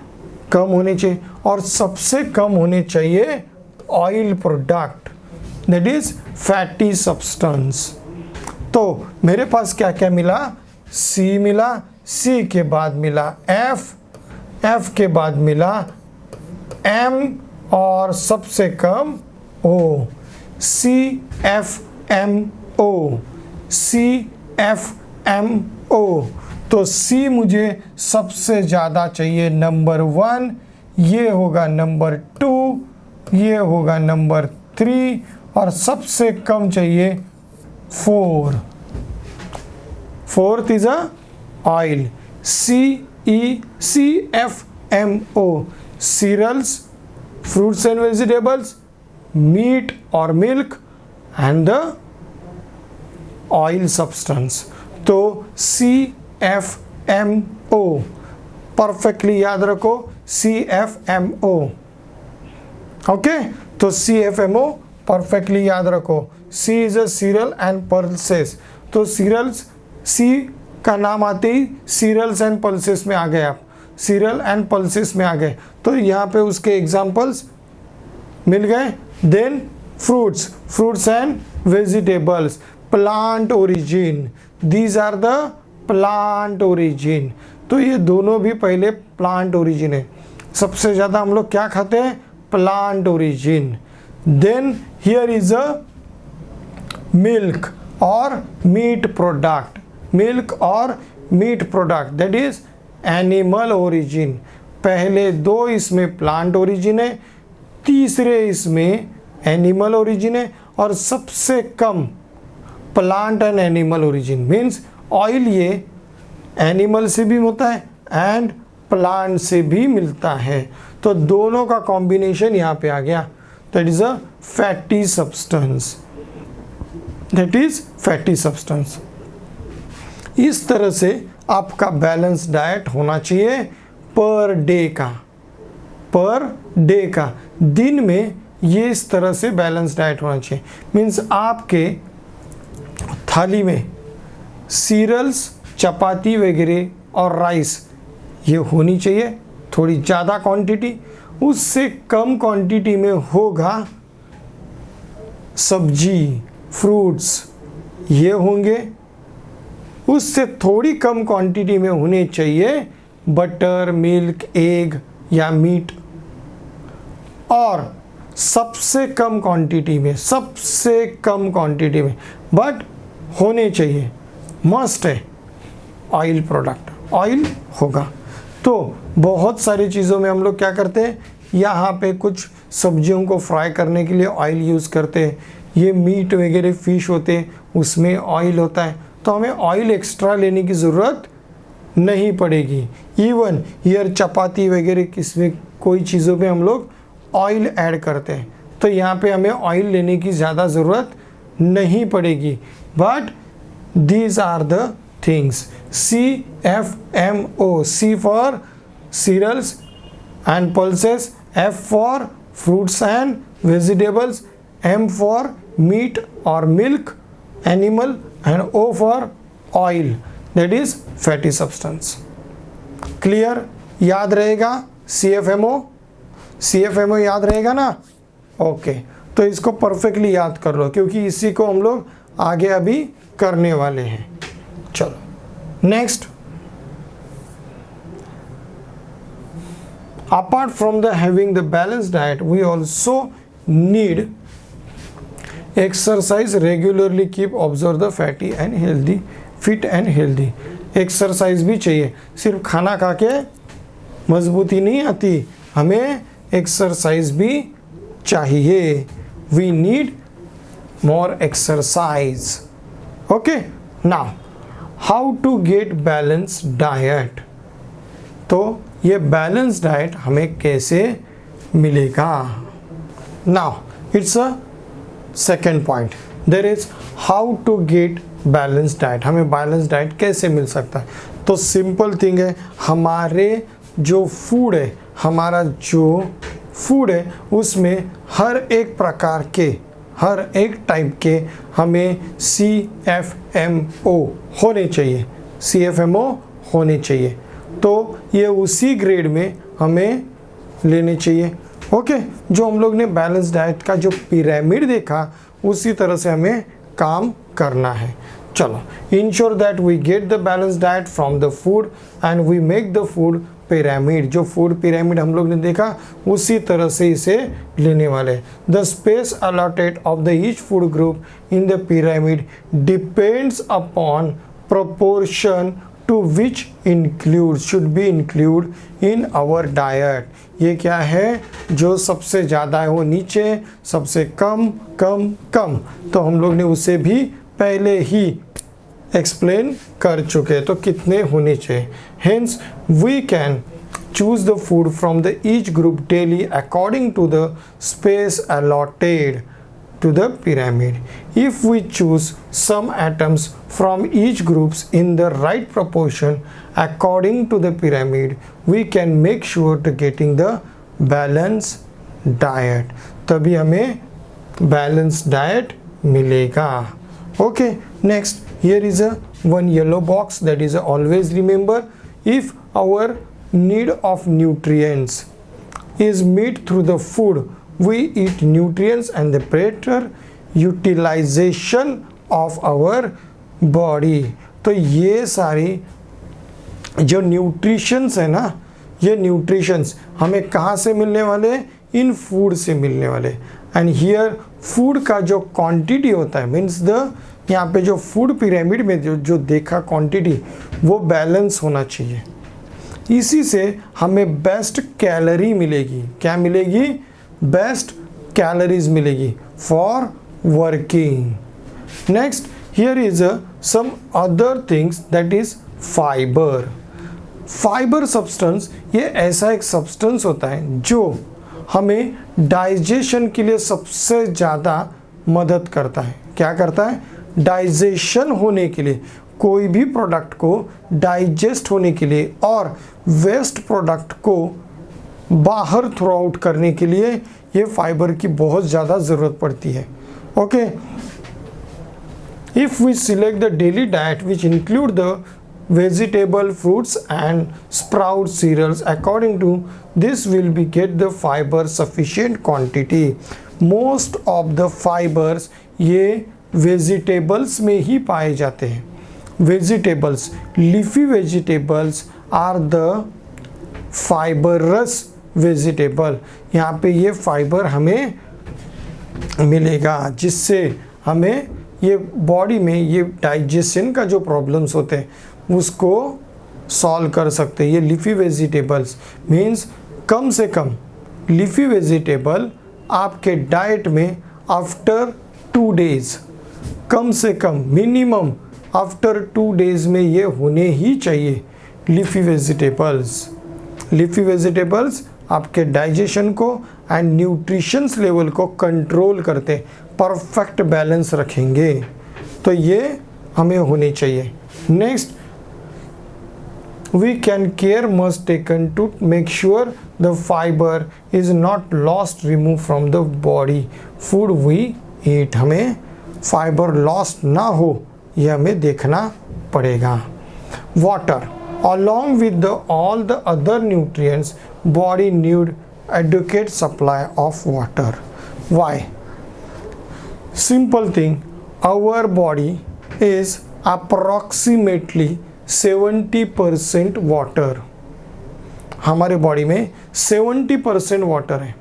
कम होने चाहिए और सबसे कम होने चाहिए oil product that is fatty substance. तो मेरे पास क्या क्या मिला, सी मिला, सी के बाद मिला एफ, एफ के बाद मिला एम और सबसे कम O, C F M O, C F M O. तो सी मुझे सबसे ज़्यादा चाहिए नंबर 1, ये होगा नंबर 2, ये होगा नंबर 3 और सबसे कम चाहिए 4। Fourth is a oil, CECFMO, cereals, fruits and vegetables, meat or milk and the oil substance। तो CFMO परफेक्टली याद रखो, CFMO। ओके, तो CFMO परफेक्टली याद रखो। C is a serial and pulses. तो सीरियल्स, C का नाम आते ही सीरियल्स एंड पल्सेस में आ गए, आप सीरियल एंड पल्सेस में आ गए। तो यहाँ पे उसके एग्जाम्पल्स मिल गए। Then fruits, fruits and vegetables, plant origin, these are the plant origin. तो ये दोनों भी पहले प्लांट ओरिजिन है। सबसे ज़्यादा हम लोग क्या खाते हैं, plant origin. Then here is a milk और मीट प्रोडक्ट, मिल्क और meat product that is animal origin. पहले दो इसमें प्लांट ओरिजिन है, तीसरे इसमें एनिमल ओरिजिन है और सबसे कम plant and animal origin. Means oil ये एनिमल से भी होता है एंड प्लांट से भी मिलता है। तो दोनों का कॉम्बिनेशन यहाँ पे आ गया, that is a fatty substance, that is fatty substance. इस तरह से आपका बैलेंस डाइट होना चाहिए पर डे का, पर डे का, दिन में ये इस तरह से बैलेंस डाइट होना चाहिए। मीन्स आपके थाली में सीरियल्स, चपाती वगैरह और राइस ये होनी चाहिए, थोड़ी ज़्यादा क्वांटिटी। उससे कम क्वांटिटी में होगा सब्जी, फ्रूट्स ये होंगे। उससे थोड़ी कम क्वांटिटी में होने चाहिए बटर, मिल्क, एग या मीट। और सबसे कम क्वांटिटी में, सबसे कम क्वांटिटी में बट होने चाहिए, मस्ट है, ऑयल प्रोडक्ट, ऑयल होगा। तो बहुत सारी चीज़ों में हम लोग क्या करते हैं, यहाँ पे कुछ सब्जियों को फ्राई करने के लिए ऑयल यूज़ करते हैं। ये मीट वगैरह फिश होते हैं उसमें ऑयल होता है, तो हमें ऑयल एक्स्ट्रा लेने की ज़रूरत नहीं पड़ेगी। इवन हियर चपाती वगैरह किसमें कोई चीज़ों पे हम लोग ऑयल ऐड करते हैं, तो यहाँ पे हमें ऑयल लेने की ज़्यादा ज़रूरत नहीं पड़ेगी। But these are the things, CFMO, C for cereals and pulses, F for fruits and vegetables, M for meat or milk, animal, and O for oil, that is fatty substance. Clear? याद रहेगा CFMO याद रहेगा ना? Okay, तो इसको perfectly याद कर लो क्योंकि इसी को हम लोग आगे अभी करने वाले हैं. चलो next, apart from the having the balanced diet, we also need exercise regularly, keep observe the fatty and healthy, fit and healthy. Exercise भी चाहिए, सिर्फ खाना खा के मजबूती नहीं आती, हमें एक्सरसाइज भी चाहिए. We need more exercise. Okay, now how to get balance diet. तो ये बैलेंस डाइट हमें कैसे मिलेगा? Now it's a second point, there is how to get balance diet. हमें बैलेंस डाइट कैसे मिल सकता है? तो सिंपल थिंग है, हमारे जो फूड है, हमारा जो फूड है उसमें हर एक प्रकार के, हर एक टाइप के हमें CFMO होने चाहिए, CFMO होने चाहिए. तो ये उसी ग्रेड में हमें लेने चाहिए. ओके, जो हम लोग ने बैलेंस डाइट का जो पिरामिड देखा उसी तरह से हमें काम करना है. चलो, ensure that we get the balance diet from the food and we make the food pyramid. जो फूड पिरामिड हम लोग ने देखा उसी तरह से इसे लेने वाले. The space allotted of the each food group in the pyramid depends upon proportion to which should be include in our diet. ये क्या है? जो सबसे ज़्यादा है वो नीचे, सबसे कम कम कम. तो हम लोग ने उसे भी पहले ही एक्सप्लेन कर चुके, तो कितने होने चाहिए. Hence we can choose the food from the each group daily according to the space allotted to the pyramid. If we choose some atoms from each groups in the right proportion according to the pyramid, we can make sure to getting the balanced diet. तभी हमें balanced diet मिलेगा. Okay, next, here is a one yellow box, that is always remember, if our need of nutrients is met through the food, we eat nutrients and the better utilization of our body. तो ये सारी जो nutritions है ना, ये nutritions हमें कहाँ से मिलने वाले? इन फूड से मिलने वाले. एंड हियर फूड का जो क्वांटिटी होता है, मीन्स द यहाँ पे जो फूड पिरामिड में जो देखा क्वांटिटी, वो बैलेंस होना चाहिए. इसी से हमें बेस्ट कैलोरी मिलेगी. क्या मिलेगी? बेस्ट कैलोरीज मिलेगी for working. Next, here is some other things, that is fibre. Fibre substance, ये ऐसा एक सब्सटेंस होता है जो हमें डाइजेशन के लिए सबसे ज़्यादा मदद करता है. क्या करता है? डाइजेशन होने के लिए, कोई भी प्रोडक्ट को डाइजेस्ट होने के लिए और वेस्ट प्रोडक्ट को बाहर थ्रो आउट करने के लिए ये फाइबर की बहुत ज़्यादा ज़रूरत पड़ती है. Okay, if we select the daily diet which include the vegetable, fruits and sprout cereals, according to this will be get the fiber sufficient quantity. Most of the fibers ये vegetables में ही पाए जाते हैं. Vegetables, leafy vegetables are the fibrous vegetable. यहाँ पे ये fibre हमें मिलेगा जिससे हमें ये बॉडी में ये डाइजेशन का जो प्रॉब्लम्स होते हैं उसको सॉल्व कर सकते हैं. ये लीफी वेजिटेबल्स मीन्स कम से कम लीफी वेजिटेबल आपके डाइट में आफ्टर 2 days, कम से कम मिनिमम आफ्टर 2 days में ये होने ही चाहिए. लीफी वेजिटेबल्स, लीफी वेजिटेबल्स आपके डाइजेशन को एंड न्यूट्रिशंस लेवल को कंट्रोल करते, परफेक्ट बैलेंस रखेंगे. तो ये हमें होने चाहिए. Next, we can care must taken to make sure the fiber is not lost, removed from the body food we ईट, हमें फाइबर लॉस ना हो ये हमें देखना पड़ेगा। Water, along with all the other nutrients, body need adequate supply of water. Why? Simple thing, our body is approximately 70% water. हमारे body में 70% water है।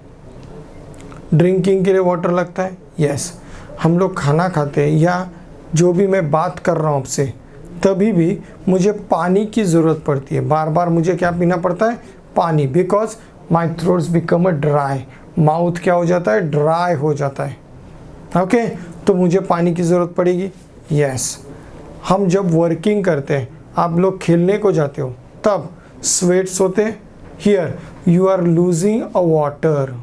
ड्रिंकिंग के लिए वाटर लगता है, यस। हम लोग खाना खाते हैं या जो भी मैं बात कर रहा हूँ आपसे, तभी भी मुझे पानी की ज़रूरत पड़ती है। बार बार मुझे क्या पीना पड़ता है? पानी, because my throats become a dry, mouth क्या हो जाता है? ड्राई हो जाता है। ओके तो मुझे पानी की ज़रूरत पड़ेगी, यस। हम जब वर्किंग करते हैं, आप लोग खेलने को जाते हो तब स्वेट्स होते हैं, here you are losing a water.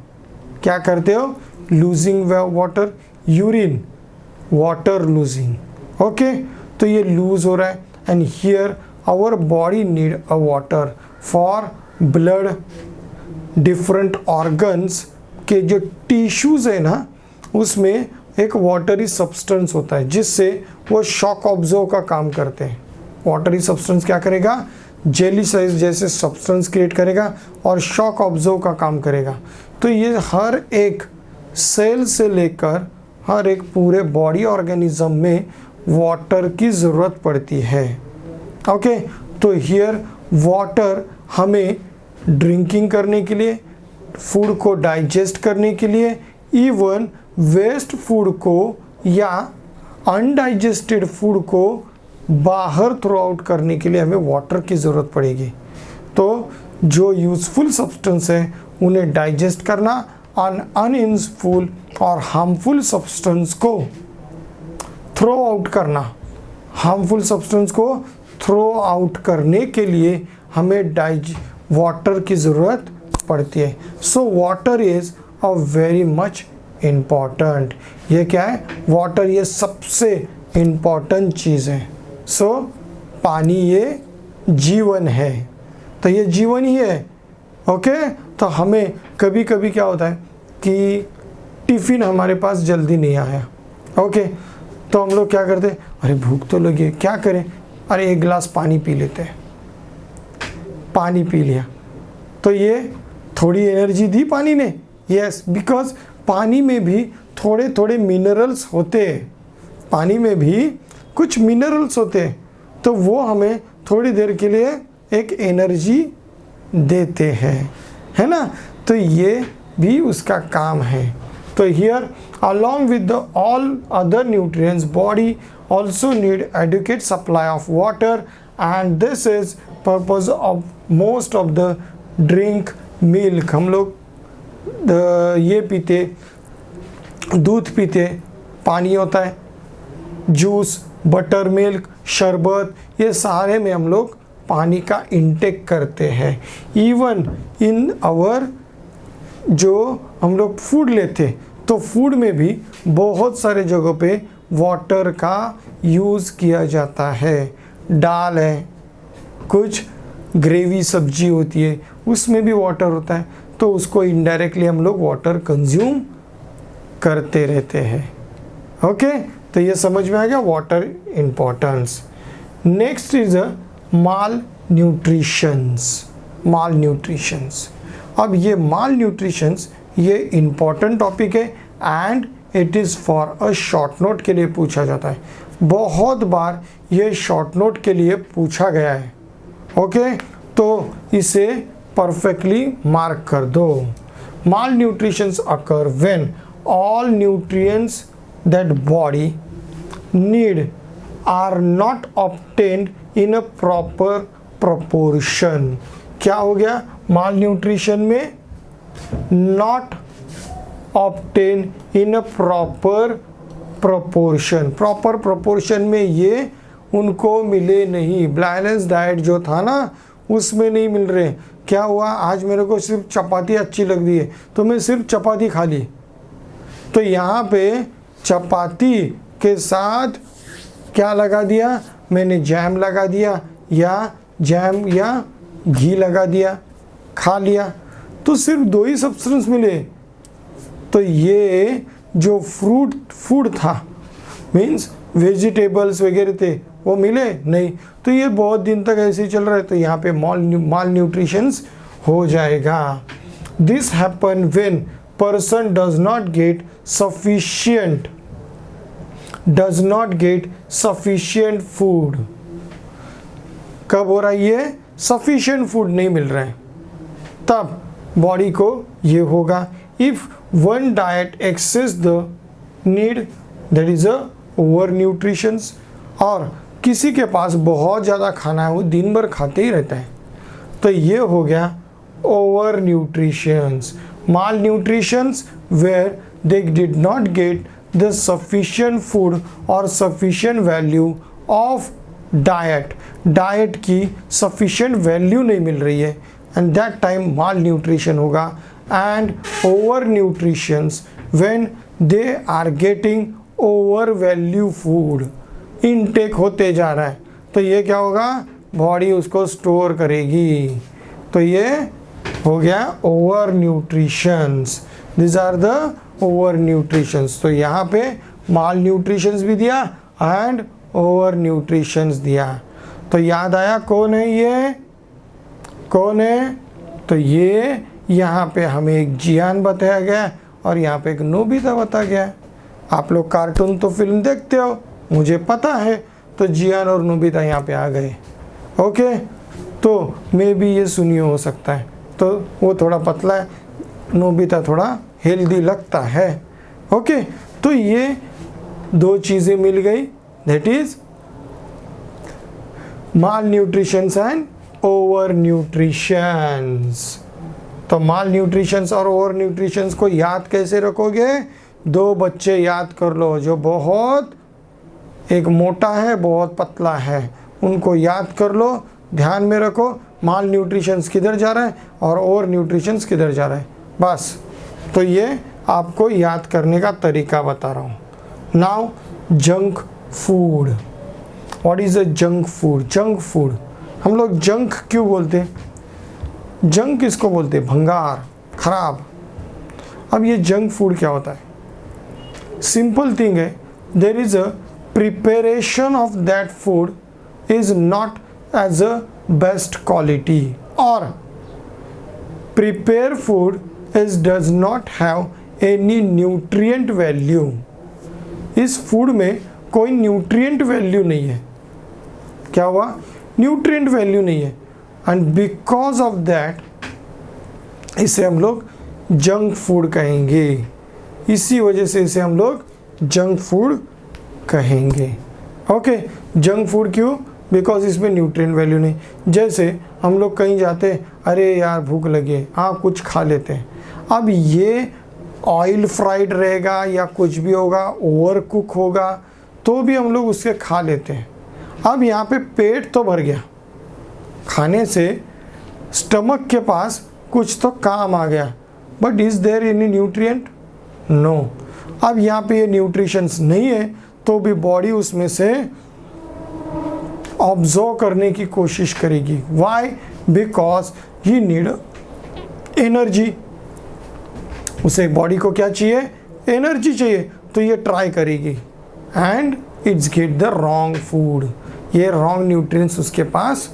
क्या करते हो? Losing water, urine, water losing. Okay तो ये लूज हो रहा है, and here our body need a water for blood, different organs के जो टिश्यूज़ है ना, उसमें एक वाटरी सब्सटेंस होता है जिससे वो शॉक ऑब्जर्व का काम करते हैं। वाटरी सब्सटेंस क्या करेगा? जेली साइज जैसे सब्सटेंस क्रिएट करेगा और शॉक ऑब्जर्व का काम करेगा। तो ये हर एक सेल से लेकर हर एक पूरे बॉडी ऑर्गेनिज्म में वाटर की ज़रूरत पड़ती है। ओके तो हियर वाटर हमें ड्रिंकिंग करने के लिए, फूड को डाइजेस्ट करने के लिए, इवन वेस्ट फूड को या अनडाइजेस्टेड फूड को बाहर थ्रो आउट करने के लिए हमें वाटर की ज़रूरत पड़ेगी। तो जो यूज़फुल सब्सटेंस है उन्हें डाइजेस्ट करना, अनयूज़फुल और हार्मफुल सब्सटेंस को थ्रो आउट करना, हार्मफुल सब्सटेंस को थ्रो आउट करने के लिए हमें वाटर की ज़रूरत पड़ती है। So water is a very much important. ये क्या है? वाटर ये सबसे इम्पॉर्टेंट चीज़ है। सो पानी ये जीवन है, तो ये जीवन ही है। ओके तो हमें कभी कभी क्या होता है कि टिफ़िन हमारे पास जल्दी नहीं आया, ओके तो हम लोग क्या करते हैं? अरे भूख तो लगी है, क्या करें? अरे एक गिलास पानी पी लेते हैं। पानी पी लिया तो ये थोड़ी एनर्जी दी पानी ने, यस, बिकॉज पानी में भी थोड़े थोड़े मिनरल्स होते हैं, पानी में भी कुछ मिनरल्स होते हैं, तो वो हमें थोड़ी देर के लिए एक एनर्जी देते हैं, है ना? तो ये भी उसका काम है। तो here along with the all other nutrients, body also need adequate supply of water, and this is purpose of most of the drink milk। हम लोग ये पीते, दूध पीते, पानी होता है, जूस, बटर मिल्क, शरबत, ये सारे में हम लोग पानी का इंटेक करते हैं। इवन इन आवर जो हम लोग फूड लेते तो फूड में भी बहुत सारे जगहों पे वाटर का यूज़ किया जाता है। दाल है, कुछ ग्रेवी सब्जी होती है, उसमें भी वाटर होता है, तो उसको इनडायरेक्टली हम लोग वाटर कंज्यूम करते रहते हैं। ओके तो ये समझ में आ गया water importance. Next is a mall nutritions. Mall nutritions, अब ये माल न्यूट्रिशंस ये इम्पॉर्टेंट टॉपिक है and it is for a short note के लिए पूछा जाता है। बहुत बार ये शॉर्ट नोट के लिए पूछा गया है। ओके तो इसे परफेक्टली मार्क कर दो। Malnutritions occur when all nutrients that body need are not obtained in a proper proportion. क्या हो गया? माल न्यूट्रिशन में not obtain in a proper proportion. Proper proportion में ये उनको मिले नहीं। बैलेंस डाइट जो था ना उसमें नहीं मिल रहे। क्या हुआ? आज मेरे को सिर्फ चपाती अच्छी लग रही है तो मैं सिर्फ चपाती खा ली, तो यहाँ पे चपाती के साथ क्या लगा दिया? मैंने जैम लगा दिया या जैम या घी लगा दिया, खा लिया, तो सिर्फ दो ही सब्सटेंस मिले। तो ये जो फूड था, मीन्स वेजिटेबल्स वगैरह थे, वो मिले नहीं, तो ये बहुत दिन तक ऐसे ही चल रहा है, तो यहाँ पे माल न्यूट्रिशंस हो जाएगा। This happen when person does not gate sufficient food. कब हो रहा है ये? सफिशिएंट फूड नहीं मिल रहा है, तब बॉडी को ये होगा। If one diet excess the need, that is a over nutritions. और किसी के पास बहुत ज़्यादा खाना है, वो दिन भर खाते ही रहता है, तो ये हो गया over nutritions. Malnutritions where they did not get the sufficient food और सफिशिएंट वैल्यू ऑफ डाइट की सफिशिएंट वैल्यू नहीं मिल रही है, and that time malnutrition होगा। And over nutritions when they are getting over value food, intake होते जा रहा है, तो ये क्या होगा? बॉडी उसको स्टोर करेगी, तो ये हो गया over nutritions. This are the over nutritions. तो यहाँ पे माल न्यूट्रिशंस भी दिया एंड ओवर न्यूट्रिशंस दिया। तो याद आया कौन है ये? कौन है? तो ये यहाँ पे हमें एक जियान बताया गया और यहाँ पे एक नोबिता बताया गया। आप लोग कार्टून तो फिल्म देखते हो, मुझे पता है, तो जियान और नोबिता यहाँ पे आ गए। ओके, तो मे भी ये सुनिए हो सकता है, तो वो थोड़ा पतला है, नोबिता थोड़ा हेल्दी लगता है। ओके, तो ये दो चीज़ें मिल गई, that is mall nutritions and over nutritions. तो माल न्यूट्रिशंस और ओवर न्यूट्रिशंस को याद कैसे रखोगे? दो बच्चे याद कर लो, जो बहुत एक मोटा है, बहुत पतला है, उनको याद कर लो, ध्यान में रखो माल न्यूट्रिशंस किधर जा रहा है और ओवर न्यूट्रिशंस किधर जा रहा है, बस। तो ये आपको याद करने का तरीका बता रहा हूँ। Now junk food, what is a junk food? Junk food हम लोग जंक क्यों बोलते हैं? जंक किसको बोलते हैं? भंगार, खराब। अब ये जंक फूड क्या होता है? सिंपल थिंग है, there is a preparation of that food is not as a best quality, or prepare food does not have any nutrient value. इस फूड में कोई न्यूट्रिएंट वैल्यू नहीं है। क्या हुआ? न्यूट्रिएंट वैल्यू नहीं है, एंड बिकॉज ऑफ दैट इसे हम लोग जंक फूड कहेंगे। इसी वजह से इसे हम लोग जंक फूड कहेंगे। ओके, जंक फूड क्यों? बिकॉज इसमें न्यूट्रिएंट वैल्यू नहीं। जैसे हम लोग कहीं जाते हैं, अरे यार भूख लगी है, हाँ कुछ खा लेते हैं। अब ये ऑयल फ्राइड रहेगा या कुछ भी होगा, ओवर कुक होगा, तो भी हम लोग उससे खा लेते हैं। अब यहाँ पे पेट तो भर गया, खाने से स्टमक के पास कुछ तो काम आ गया, but is there any nutrient? No. अब यहाँ पे ये न्यूट्रिशंस नहीं है, तो भी बॉडी उसमें से ऑब्जर्व करने की कोशिश करेगी। Why? Because he need energy. उसे बॉडी को क्या चाहिए? एनर्जी चाहिए, तो ये ट्राई करेगी and it's get the wrong food. ये रॉन्ग न्यूट्रिएंट्स उसके पास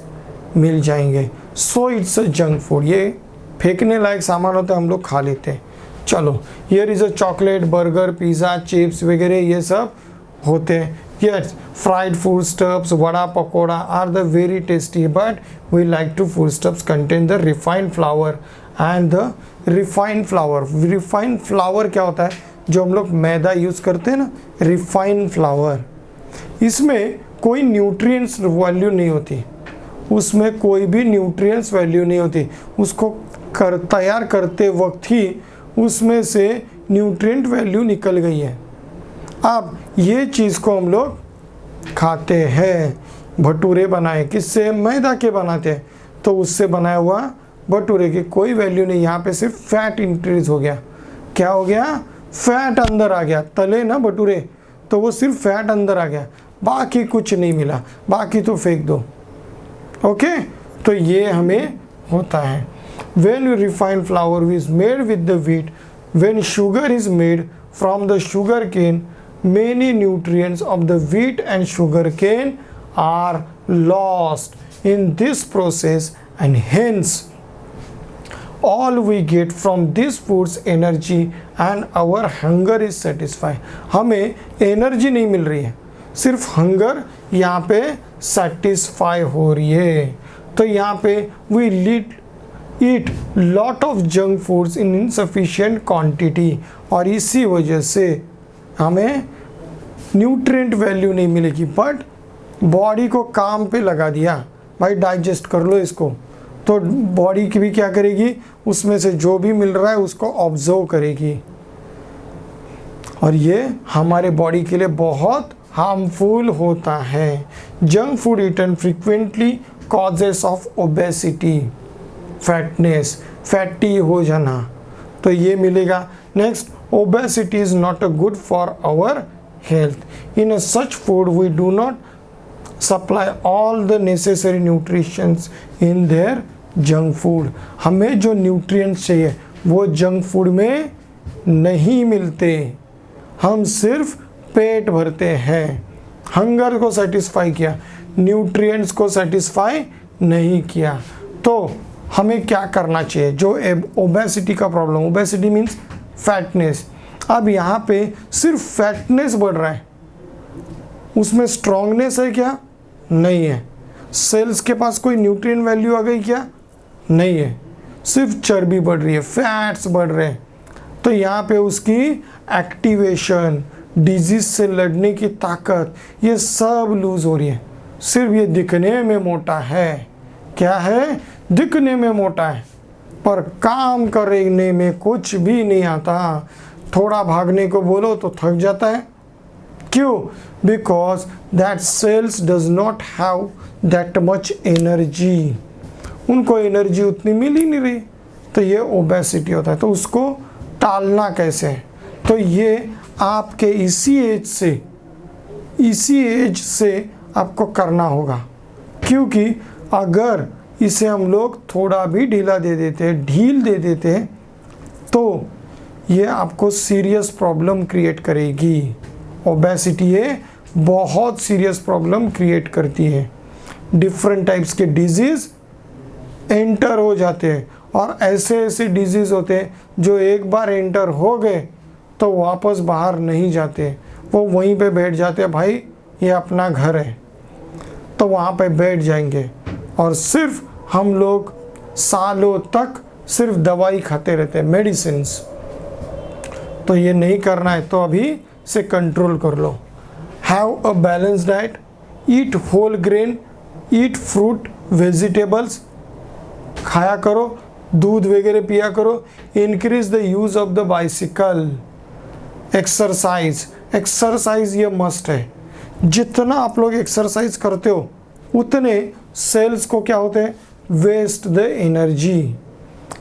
मिल जाएंगे। So it's a junk food. ये फेंकने लायक सामान होता है, हम लोग खा लेते हैं। चलो, here is a chocolate, burger, pizza, chips वगैरह ये सब होते हैं। Yes, fried foodstuffs, vada pakoda are the very tasty, but we like to foodstuffs contain the refined flour and the refined flour. Refined flour क्या होता है? जो हम लोग मैदा यूज़ करते हैं ना, refined flour, इसमें कोई न्यूट्रिएंट्स वैल्यू नहीं होती, उसमें कोई भी न्यूट्रिएंट्स वैल्यू नहीं होती। उसको तैयार करते वक्त ही उसमें से न्यूट्रिएंट वैल्यू निकल गई है। अब ये चीज़ को हम लोग खाते हैं। भटूरे बनाए किससे? मैदा के बनाते हैं, तो उससे बनाया हुआ भटूरे की कोई वैल्यू नहीं। यहाँ पे सिर्फ फैट इंक्रीज हो गया। क्या हो गया? फैट अंदर आ गया। तले ना भटूरे, तो वो सिर्फ फैट अंदर आ गया, बाकी कुछ नहीं मिला, बाकी तो फेंक दो। ओके, तो ये हमें होता है। When refined flour is made with the wheat, when sugar is made from the sugarcane, many nutrients of the wheat and sugarcane are lost in this process, and hence all we get from these foods energy and our hunger is satisfied. हमें energy नहीं मिल रही है, सिर्फ hunger यहाँ पे satisfy हो रही है। तो यहाँ पे we eat lot of junk foods in insufficient quantity, और इसी वजह से हमें न्यूट्रिएंट वैल्यू नहीं मिलेगी। बट बॉडी को काम पे लगा दिया, भाई डाइजेस्ट कर लो इसको, तो बॉडी की भी क्या करेगी, उसमें से जो भी मिल रहा है उसको ऑब्जर्व करेगी, और ये हमारे बॉडी के लिए बहुत हार्मफुल होता है। Junk food eaten frequently causes of obesity, fatness, fatty हो जाना, तो ये मिलेगा। Next, obesity is not a good for our health. In such food we do not supply all the necessary nutritions in their junk food. हमें जो nutrients चाहिए वो junk food में नहीं मिलते, हम सिर्फ पेट भरते हैं, हंगर को सेटिस्फाई किया, न्यूट्रिएंट्स को सेटिस्फाई नहीं किया। तो हमें क्या करना चाहिए, जो ओबेसिटी का प्रॉब्लम, ओबेसिटी मीन्स फैटनेस, अब यहाँ पे सिर्फ फैटनेस बढ़ रहा है, उसमें स्ट्रॉन्गनेस है क्या, नहीं है। सेल्स के पास कोई न्यूट्रिएंट वैल्यू आ गई क्या, नहीं है, सिर्फ चर्बी बढ़ रही है, फैट्स बढ़ रहे हैं। तो यहाँ पे उसकी एक्टिवेशन, डिजीज से लड़ने की ताकत, ये सब लूज हो रही है। सिर्फ ये दिखने में मोटा है, क्या है, दिखने में मोटा है, पर काम करने में कुछ भी नहीं आता। थोड़ा भागने को बोलो तो थक जाता है, क्यों, because that cells does not have that much energy, उनको एनर्जी उतनी मिल ही नहीं रही, तो ये ओबेसिटी होता है। तो उसको टालना कैसे है, तो ये आपके इसी एज से आपको करना होगा, क्योंकि अगर इसे हम लोग थोड़ा भी ढील दे देते तो ये आपको सीरियस प्रॉब्लम क्रिएट करेगी। ओबेसिटी ये बहुत सीरियस प्रॉब्लम क्रिएट करती है, डिफरेंट टाइप्स के डिजीज़ एंटर हो जाते हैं, और ऐसे डिजीज़ होते हैं जो एक बार एंटर हो गए तो वापस बाहर नहीं जाते, वो वहीं पे बैठ जाते हैं, भाई ये अपना घर है, तो वहाँ पे बैठ जाएंगे, और सिर्फ हम लोग सालों तक सिर्फ दवाई खाते रहते हैं, मेडिसिन्स। तो ये नहीं करना है, तो अभी से कंट्रोल कर लो। Have a balance diet, eat whole grain, eat fruit vegetables, खाया करो, दूध वगैरह पिया करो। Increase the use of the bicycle. Exercise ये मस्ट है, जितना आप लोग एक्सरसाइज करते हो उतने सेल्स को क्या होते हैं, वेस्ट द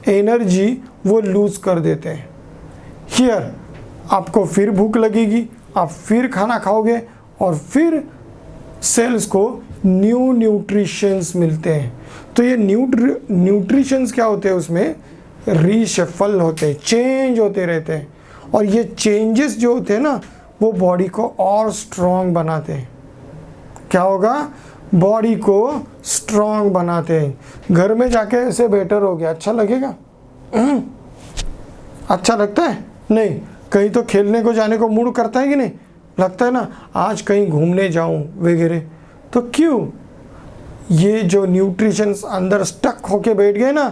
एनर्जी वो लूज कर देते हैं। हियर आपको फिर भूख लगेगी, आप फिर खाना खाओगे, और फिर सेल्स को न्यू न्यूट्रिशंस मिलते हैं। तो ये न्यूट्रिशंस क्या होते हैं, उसमें रीशफल होते हैं, चेंज होते रहते हैं, और ये चेंजेस जो होते हैं ना, वो बॉडी को और स्ट्रॉन्ग बनाते हैं। क्या होगा, बॉडी को स्ट्रॉन्ग बनाते हैं। घर में जाके ऐसे बेटर हो गया, अच्छा लगेगा, अच्छा लगता है, नहीं, कहीं तो खेलने को जाने को मूड करता है कि नहीं, लगता है ना, आज कहीं घूमने जाऊं वगैरह। तो क्यों, ये जो न्यूट्रिशंस अंदर स्टक होके बैठ गए ना,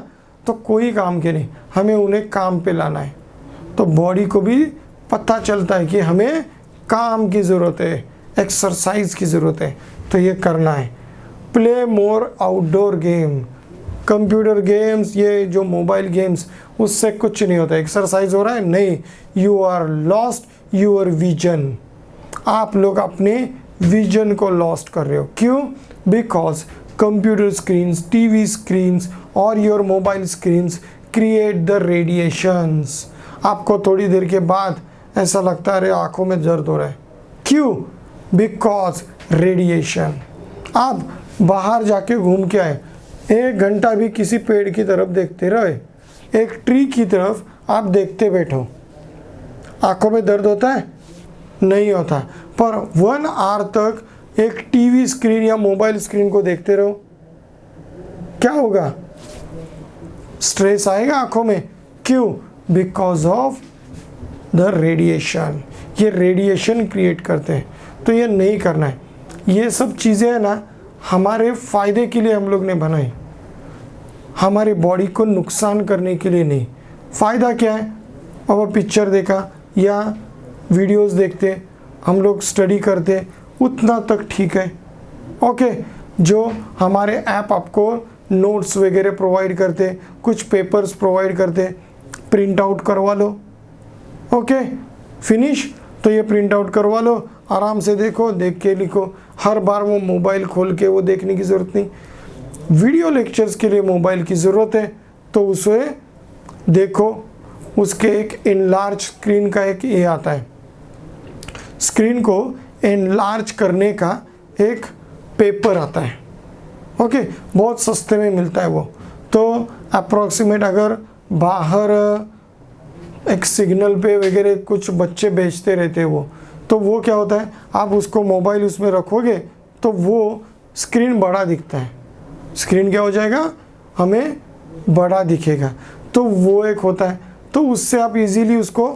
तो कोई काम के नहीं, हमें उन्हें काम पे लाना है। तो बॉडी को भी पता चलता है कि हमें काम की ज़रूरत है, एक्सरसाइज की ज़रूरत है, तो ये करना है। Play more outdoor game, computer games, ये जो मोबाइल गेम्स, उससे कुछ नहीं होता। एक्सरसाइज हो रहा है, नहीं, you are lost your vision, आप लोग अपने विजन को लॉस्ट कर रहे हो। क्यों, because computer screens, TV screens और your mobile screens create the radiations. आपको थोड़ी देर के बाद ऐसा लगता है अरे आँखों में दर्द हो रहा है, क्यों, बिकॉज रेडिएशन। आप बाहर जाके घूम के आए, 1 घंटा भी किसी पेड़ की तरफ देखते रहे, एक ट्री की तरफ आप देखते बैठो, आंखों में दर्द होता है? नहीं होता। पर 1 आवर तक एक टीवी स्क्रीन या मोबाइल स्क्रीन को देखते रहो, क्या होगा? स्ट्रेस आएगा आंखों में। क्यों? Because of the radiation. ये रेडिएशन क्रिएट करते हैं, तो ये नहीं करना है। ये सब चीज़ें है ना हमारे फ़ायदे के लिए हम लोग ने बनाई, हमारी बॉडी को नुकसान करने के लिए नहीं। फ़ायदा क्या है? अब पिक्चर देखा या वीडियोस देखते, हम लोग स्टडी करते, उतना तक ठीक है। ओके, जो हमारे ऐप आपको नोट्स वगैरह प्रोवाइड करते, कुछ पेपर्स प्रोवाइड करते, प्रिंट आउट करवा लो। Okay, finish. तो ये प्रिंट आउट करवा लो, आराम से देखो, देख के लिखो। हर बार वो मोबाइल खोल के वो देखने की ज़रूरत नहीं। वीडियो लेक्चर्स के लिए मोबाइल की ज़रूरत है, तो उसे देखो। उसके एक इनलार्ज स्क्रीन का एक ये आता है, स्क्रीन को इनलार्ज करने का एक पेपर आता है। ओके, बहुत सस्ते में मिलता है वो। तो अप्रॉक्सीमेट अगर बाहर एक सिग्नल पे वगैरह कुछ बच्चे बेचते रहते हैं वो, तो वो क्या होता है, आप उसको मोबाइल उसमें रखोगे तो वो स्क्रीन बड़ा दिखता है। स्क्रीन क्या हो जाएगा, हमें बड़ा दिखेगा। तो वो एक होता है, तो उससे आप इजीली उसको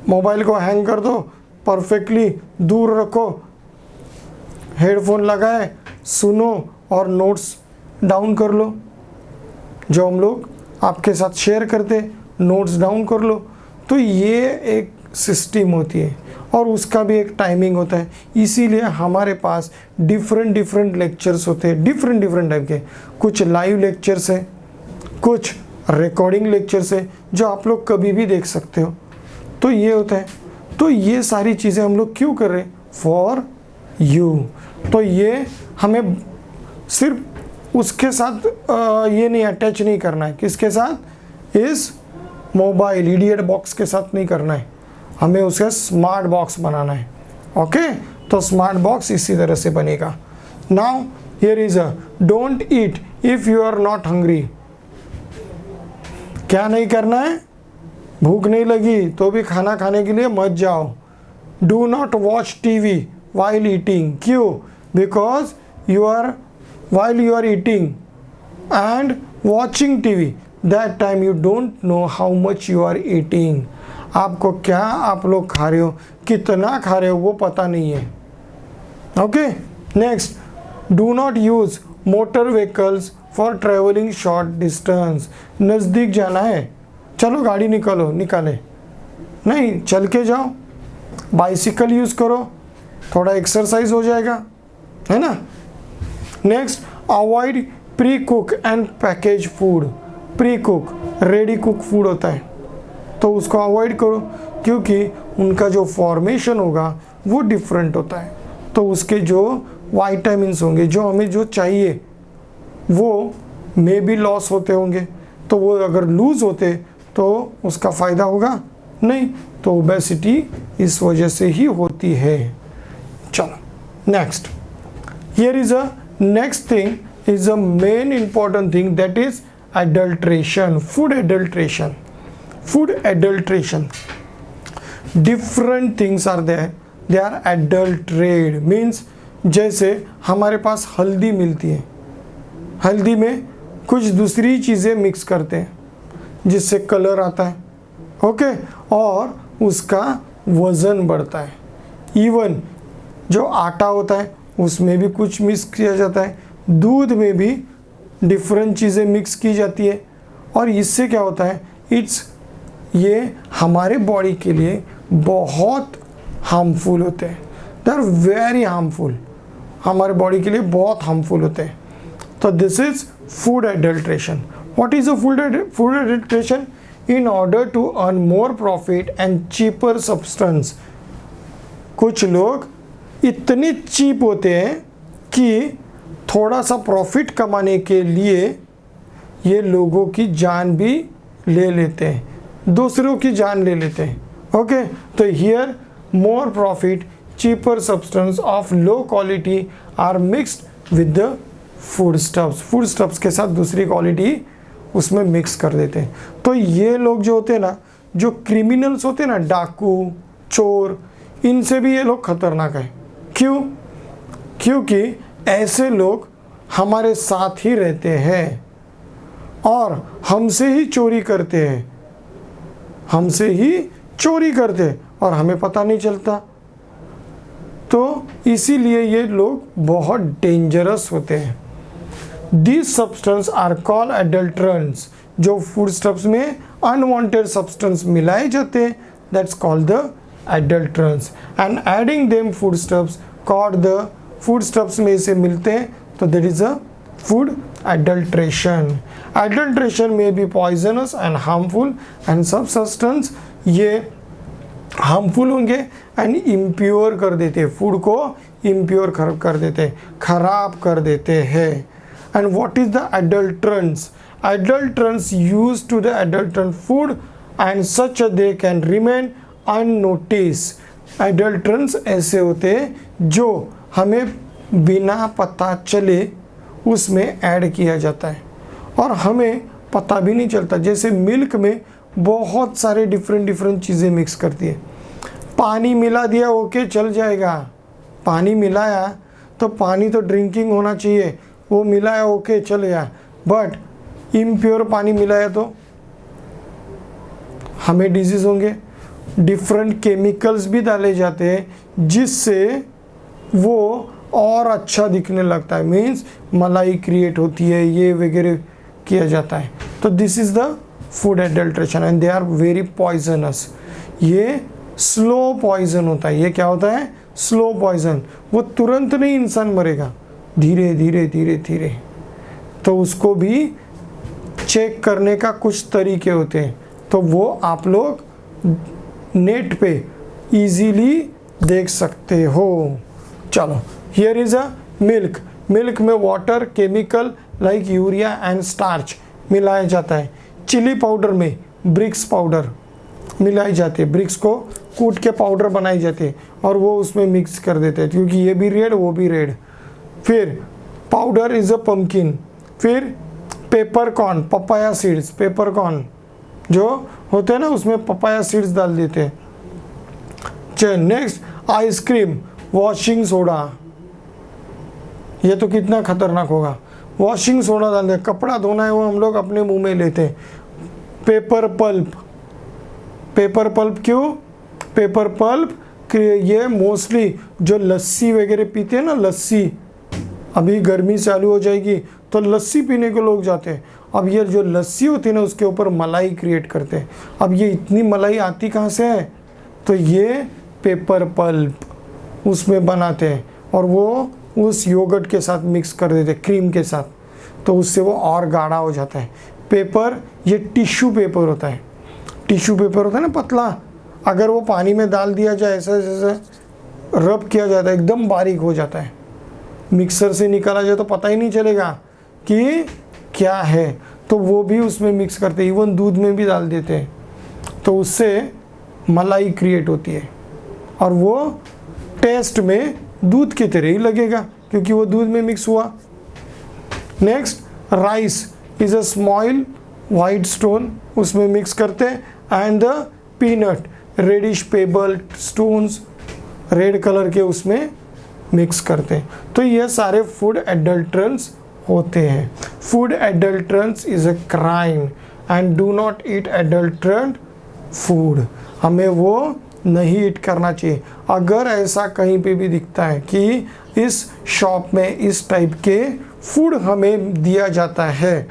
मोबाइल को हैंग कर दो, परफेक्टली दूर रखो, हेडफोन लगाए, सुनो और नोट्स डाउन कर लो। जो हम लोग आपके साथ शेयर करते, नोट्स डाउन कर लो। तो ये एक सिस्टम होती है और उसका भी एक टाइमिंग होता है। इसीलिए हमारे पास डिफरेंट लेक्चर्स होते हैं, डिफरेंट टाइप के। कुछ लाइव लेक्चर्स हैं, कुछ रिकॉर्डिंग लेक्चर्स है जो आप लोग कभी भी देख सकते हो। तो ये होता है। तो ये सारी चीज़ें हम लोग क्यों कर रहे हैं? For you. तो ये हमें सिर्फ उसके साथ ये नहीं अटैच नहीं करना है। किसके साथ? इस मोबाइल इडियट बॉक्स के साथ नहीं करना है, हमें उसे स्मार्ट बॉक्स बनाना है। ओके, तो स्मार्ट बॉक्स इसी तरह से बनेगा। Now here is a don't eat if you are not hungry. क्या नहीं करना है? भूख नहीं लगी तो भी खाना खाने के लिए मत जाओ। Do not watch TV while eating. क्यों? Because while you are eating and watching TV, that time you don't know how much you are eating. आपको क्या आप लोग खा रहे हो, कितना खा रहे हो वो पता नहीं है। Okay, next, do not use motor vehicles for travelling short distance. नज़दीक जाना है, चलो गाड़ी निकाले नहीं, चल के जाओ, बाइसिकल यूज़ करो, थोड़ा एक्सरसाइज हो जाएगा, है ना। Next, avoid pre cook and package food. Pre cook ready cook food होता है, तो उसको अवॉइड करो, क्योंकि उनका जो फॉर्मेशन होगा वो डिफरेंट होता है। तो उसके जो वाइटामिन्स होंगे, जो हमें जो चाहिए, वो मे भी लॉस होते होंगे। तो वो अगर लूज़ होते तो उसका फ़ायदा होगा नहीं। तो ओबेसिटी इस वजह से ही होती है। चलो next, here is a next thing is a main important thing, that is adulteration. Food adulteration. Different things are there, they are adulterated, means जैसे हमारे पास हल्दी मिलती है, हल्दी में कुछ दूसरी चीज़ें मिक्स करते हैं जिससे कलर आता है। ओके, और उसका वज़न बढ़ता है। इवन जो आटा होता है उसमें भी कुछ मिक्स किया जाता है, दूध में भी डिफरेंट चीज़ें मिक्स की जाती है। और इससे क्या होता है, ये हमारे बॉडी के लिए बहुत हार्मफुल होते हैं। दे आर वेरी हार्मफुल, हमारे बॉडी के लिए बहुत हार्मफुल होते हैं। तो this is food adulteration. What is a food adulteration? In order to earn more profit and cheaper substance. कुछ लोग इतने चीप होते हैं कि थोड़ा सा प्रॉफिट कमाने के लिए ये लोगों की जान भी ले लेते हैं, दूसरों की जान ले लेते हैं। ओके, तो here more profit cheaper substance of low quality are mixed with the food stuffs के साथ दूसरी क्वालिटी उसमें मिक्स कर देते हैं। तो ये लोग जो होते हैं ना, जो क्रिमिनल्स होते हैं ना, डाकू, चोर, इनसे भी ये लोग खतरनाक है। क्यों? क्योंकि ऐसे लोग हमारे साथ ही रहते हैं और हमसे ही चोरी करते हैं, हमसे ही चोरी करते हैं और हमें पता नहीं चलता। तो इसीलिए ये लोग बहुत डेंजरस होते हैं। These substances are called adulterants। जो फूड स्टफ्स में अनवांटेड सब्सटेंस मिलाए जाते हैं, that's called the adulterants। And adding them food stuffs called the, food stuffs में इसे मिलते हैं तो that is a food adulteration। adulteration may be poisonous and harmful, and some substance ये हार्मफुल होंगे एंड इम्प्योर कर देते हैं, फूड को इम्प्योर कर देते हैं, खराब कर देते हैं। And what is the adulterants? adulterants used to the adulterant food and such they can remain unnoticed। adulterants ऐसे होते हैं जो हमें बिना पता चले उसमें ऐड किया जाता है और हमें पता भी नहीं चलता। जैसे मिल्क में बहुत सारे डिफरेंट चीज़ें मिक्स करती है। पानी मिला दिया, ओके चल जाएगा, पानी मिलाया तो पानी तो ड्रिंकिंग होना चाहिए, वो मिलाया ओके चल गया, बट इम्प्योर पानी मिलाया तो हमें डिजीज होंगे। डिफरेंट केमिकल्स भी डाले जाते हैं जिससे वो और अच्छा दिखने लगता है, मीन्स मलाई क्रिएट होती है, ये वगैरह किया जाता है। तो this is the food adulteration and they are very poisonous. ये स्लो पॉइजन होता है। ये क्या होता है? Slow poison. वो तुरंत नहीं इंसान मरेगा, धीरे धीरे धीरे धीरे। तो उसको भी चेक करने का कुछ तरीके होते हैं, तो वो आप लोग नेट पे इजीली देख सकते हो। चलो, here is a milk. Milk में water, chemical like urea and starch मिलाया जाता है। चिली पाउडर में ब्रिक्स पाउडर मिलाई जाती है, ब्रिक्स को कूट के पाउडर बनाई जाती है और वो उसमें मिक्स कर देते हैं क्योंकि ये भी रेड वो भी रेड। फिर पाउडर इज अ पम्पकिन। फिर paper corn, papaya seeds, paper corn जो होते हैं ना उसमें पपाया सीड्स डाल देते हैं। चल नेक्स्ट, आइसक्रीम, वॉशिंग सोडा। ये तो कितना खतरनाक होगा, वॉशिंग सोडा डाल दे। कपड़ा धोना है वो हम लोग अपने मुंह में लेते हैं। पेपर पल्प, पेपर पल्प क्यों? पेपर पल्प ये मोस्टली जो लस्सी वगैरह पीते हैं ना, लस्सी, अभी गर्मी चालू हो जाएगी तो लस्सी पीने को लोग जाते हैं। अब ये जो लस्सी होती है ना उसके ऊपर मलाई क्रिएट करते हैं। अब ये इतनी मलाई आती कहाँ से है? तो ये पेपर पल्प उसमें बनाते हैं और वो उस योगर्ट के साथ मिक्स कर देते हैं, क्रीम के साथ, तो उससे वो और गाढ़ा हो जाता है। पेपर, ये टिश्यू पेपर होता है। टिश्यू पेपर होता है ना पतला, अगर वो पानी में डाल दिया जाए, ऐसा ऐसा रब किया जाता है, एकदम बारीक हो जाता है। मिक्सर से निकाला जाए तो पता ही नहीं चलेगा कि क्या है, तो वो भी उसमें मिक्स करते हैं। इवन दूध में भी डाल देते हैं, तो उससे मलाई क्रिएट होती है और वो टेस्ट में दूध की तरह ही लगेगा क्योंकि वो दूध में मिक्स हुआ। Next, rice is a small white stone, उसमें मिक्स करते हैं। And the peanut, reddish pebble stones, red colour के उसमें मिक्स करते हैं। तो ये सारे फूड एडल्ट्रेंट्स होते हैं। Food adulterants is a crime and do not eat adulterant food. हमें वो नहीं ईट करना चाहिए। अगर ऐसा कहीं पे भी दिखता है कि इस शॉप में इस टाइप के फूड हमें दिया जाता है,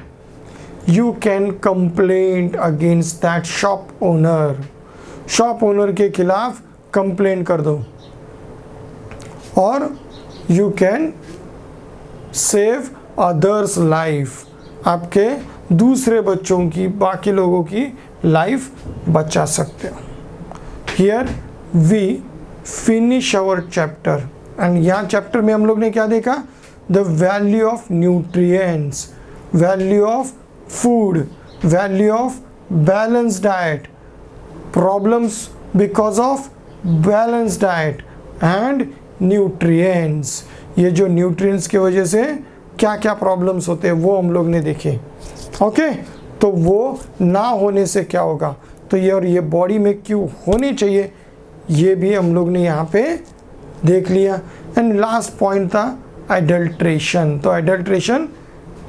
you can complaint against that shop owner. Shop owner के खिलाफ कंप्लेंट कर दो और you can save others life, आपके दूसरे बच्चों की, बाकी लोगों की लाइफ बचा सकते हो। Here we finish our chapter and यहाँ चैप्टर में हम लोग ने क्या देखा? The value of nutrients, value of food, value of balance diet, problems because of balance diet and nutrients. ये जो न्यूट्रिएंट्स की वजह से क्या क्या प्रॉब्लम्स होते हैं वो हम लोग ने देखे। ओके, तो वो ना होने से क्या होगा? तो ये और ये बॉडी में क्यों होनी चाहिए, ये भी हम लोग ने यहाँ पे देख लिया। एंड लास्ट पॉइंट था एडल्ट्रेशन, तो एडल्ट्रेशन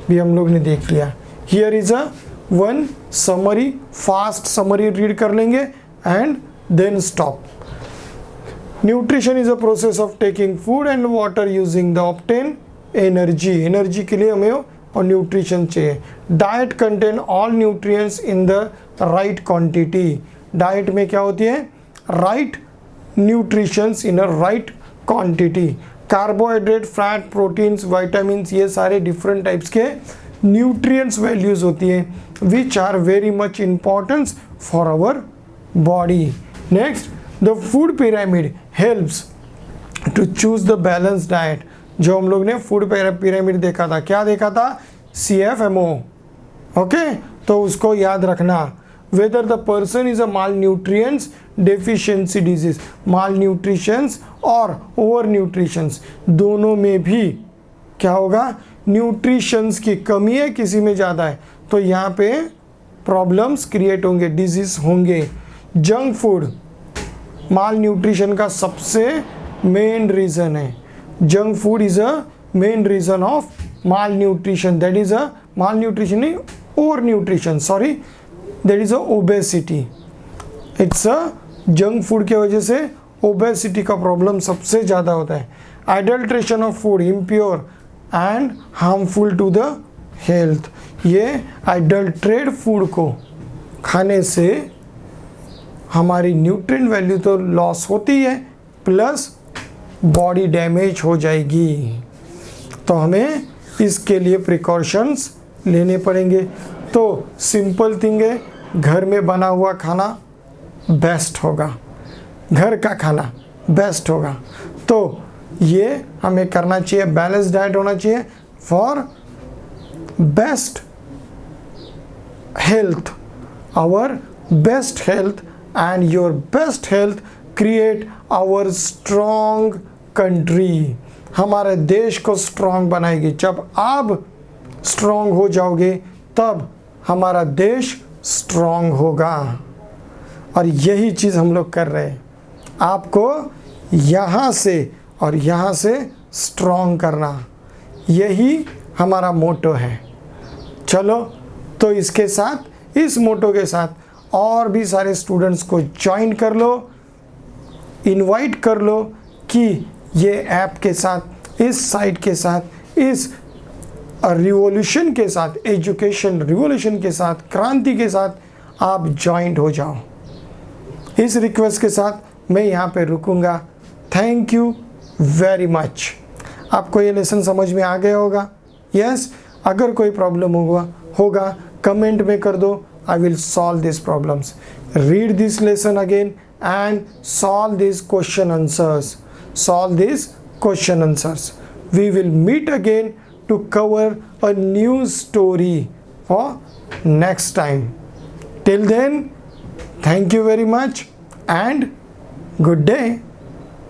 भी हम लोग ने देख लिया। Here is a one summary, fast summary read कर लेंगे and then stop. Nutrition is a process of taking food and water using the obtain energy, energy के लिए हमें और न्यूट्रिशन चाहिए। Diet content all nutrients in the right quantity, diet में क्या होती है, right nutritions in a right quantity. Carbohydrate, fat, proteins, vitamins, ये सारे डिफरेंट टाइप्स के न्यूट्रिएंट्स वैल्यूज होती है which are very much importance for our body. Next, the food pyramid helps to choose the balance diet. जो हम लोग ने food pyramid देखा था, क्या देखा था, CFMO, ओके, तो उसको याद रखना। Whether the person is a mall nutrients deficiency disease, mall nutritions और ओवर न्यूट्रिशंस दोनों में भी क्या होगा, न्यूट्रिशंस की कमी है, किसी में ज़्यादा है, तो यहाँ पे प्रॉब्लम्स क्रिएट होंगे, डिजीज होंगे। जंक फूड माल न्यूट्रिशन का सबसे मेन रीज़न है। Junk food is a main reason of malnutrition, that is a malnutrition नहीं, over nutrition, sorry, that is a obesity. It's a junk food की वजह से obesity का problem सबसे ज़्यादा होता है। Adulteration of food impure and harmful to the health, ये एडल्ट्रेट फूड को खाने से हमारी न्यूट्रिएंट वैल्यू तो लॉस होती है, प्लस बॉडी डैमेज हो जाएगी, तो हमें इसके लिए प्रिकॉशंस लेने पड़ेंगे। तो सिंपल थिंग है, घर में बना हुआ खाना बेस्ट होगा, घर का खाना बेस्ट होगा, तो ये हमें करना चाहिए। बैलेंस डाइट होना चाहिए for best health, our best health and your best health create our strong country, हमारे देश को स्ट्रॉन्ग बनाएगी। जब आप स्ट्रॉन्ग हो जाओगे तब हमारा देश स्ट्रॉन्ग होगा, और यही चीज़ हम लोग कर रहे हैं, आपको यहाँ से और यहाँ से स्ट्रॉन्ग करना, यही हमारा मोटो है। चलो, तो इसके साथ, इस मोटो के साथ और भी सारे स्टूडेंट्स को ज्वाइन कर लो, इनवाइट कर लो कि ये ऐप के साथ, इस साइट के साथ, इस रिवॉल्यूशन के साथ, एजुकेशन रिवॉल्यूशन के साथ, क्रांति के साथ आप ज्वाइंट हो जाओ। इस रिक्वेस्ट के साथ मैं यहाँ पे रुकूंगा। Thank you very much. आपको ये लेसन समझ में आ गया होगा? यस, अगर कोई प्रॉब्लम होगा कमेंट में कर दो, I will solve this problems. Read this lesson again and solve these question answers. We will meet again to cover a new story for next time. Till then, thank you very much and good day.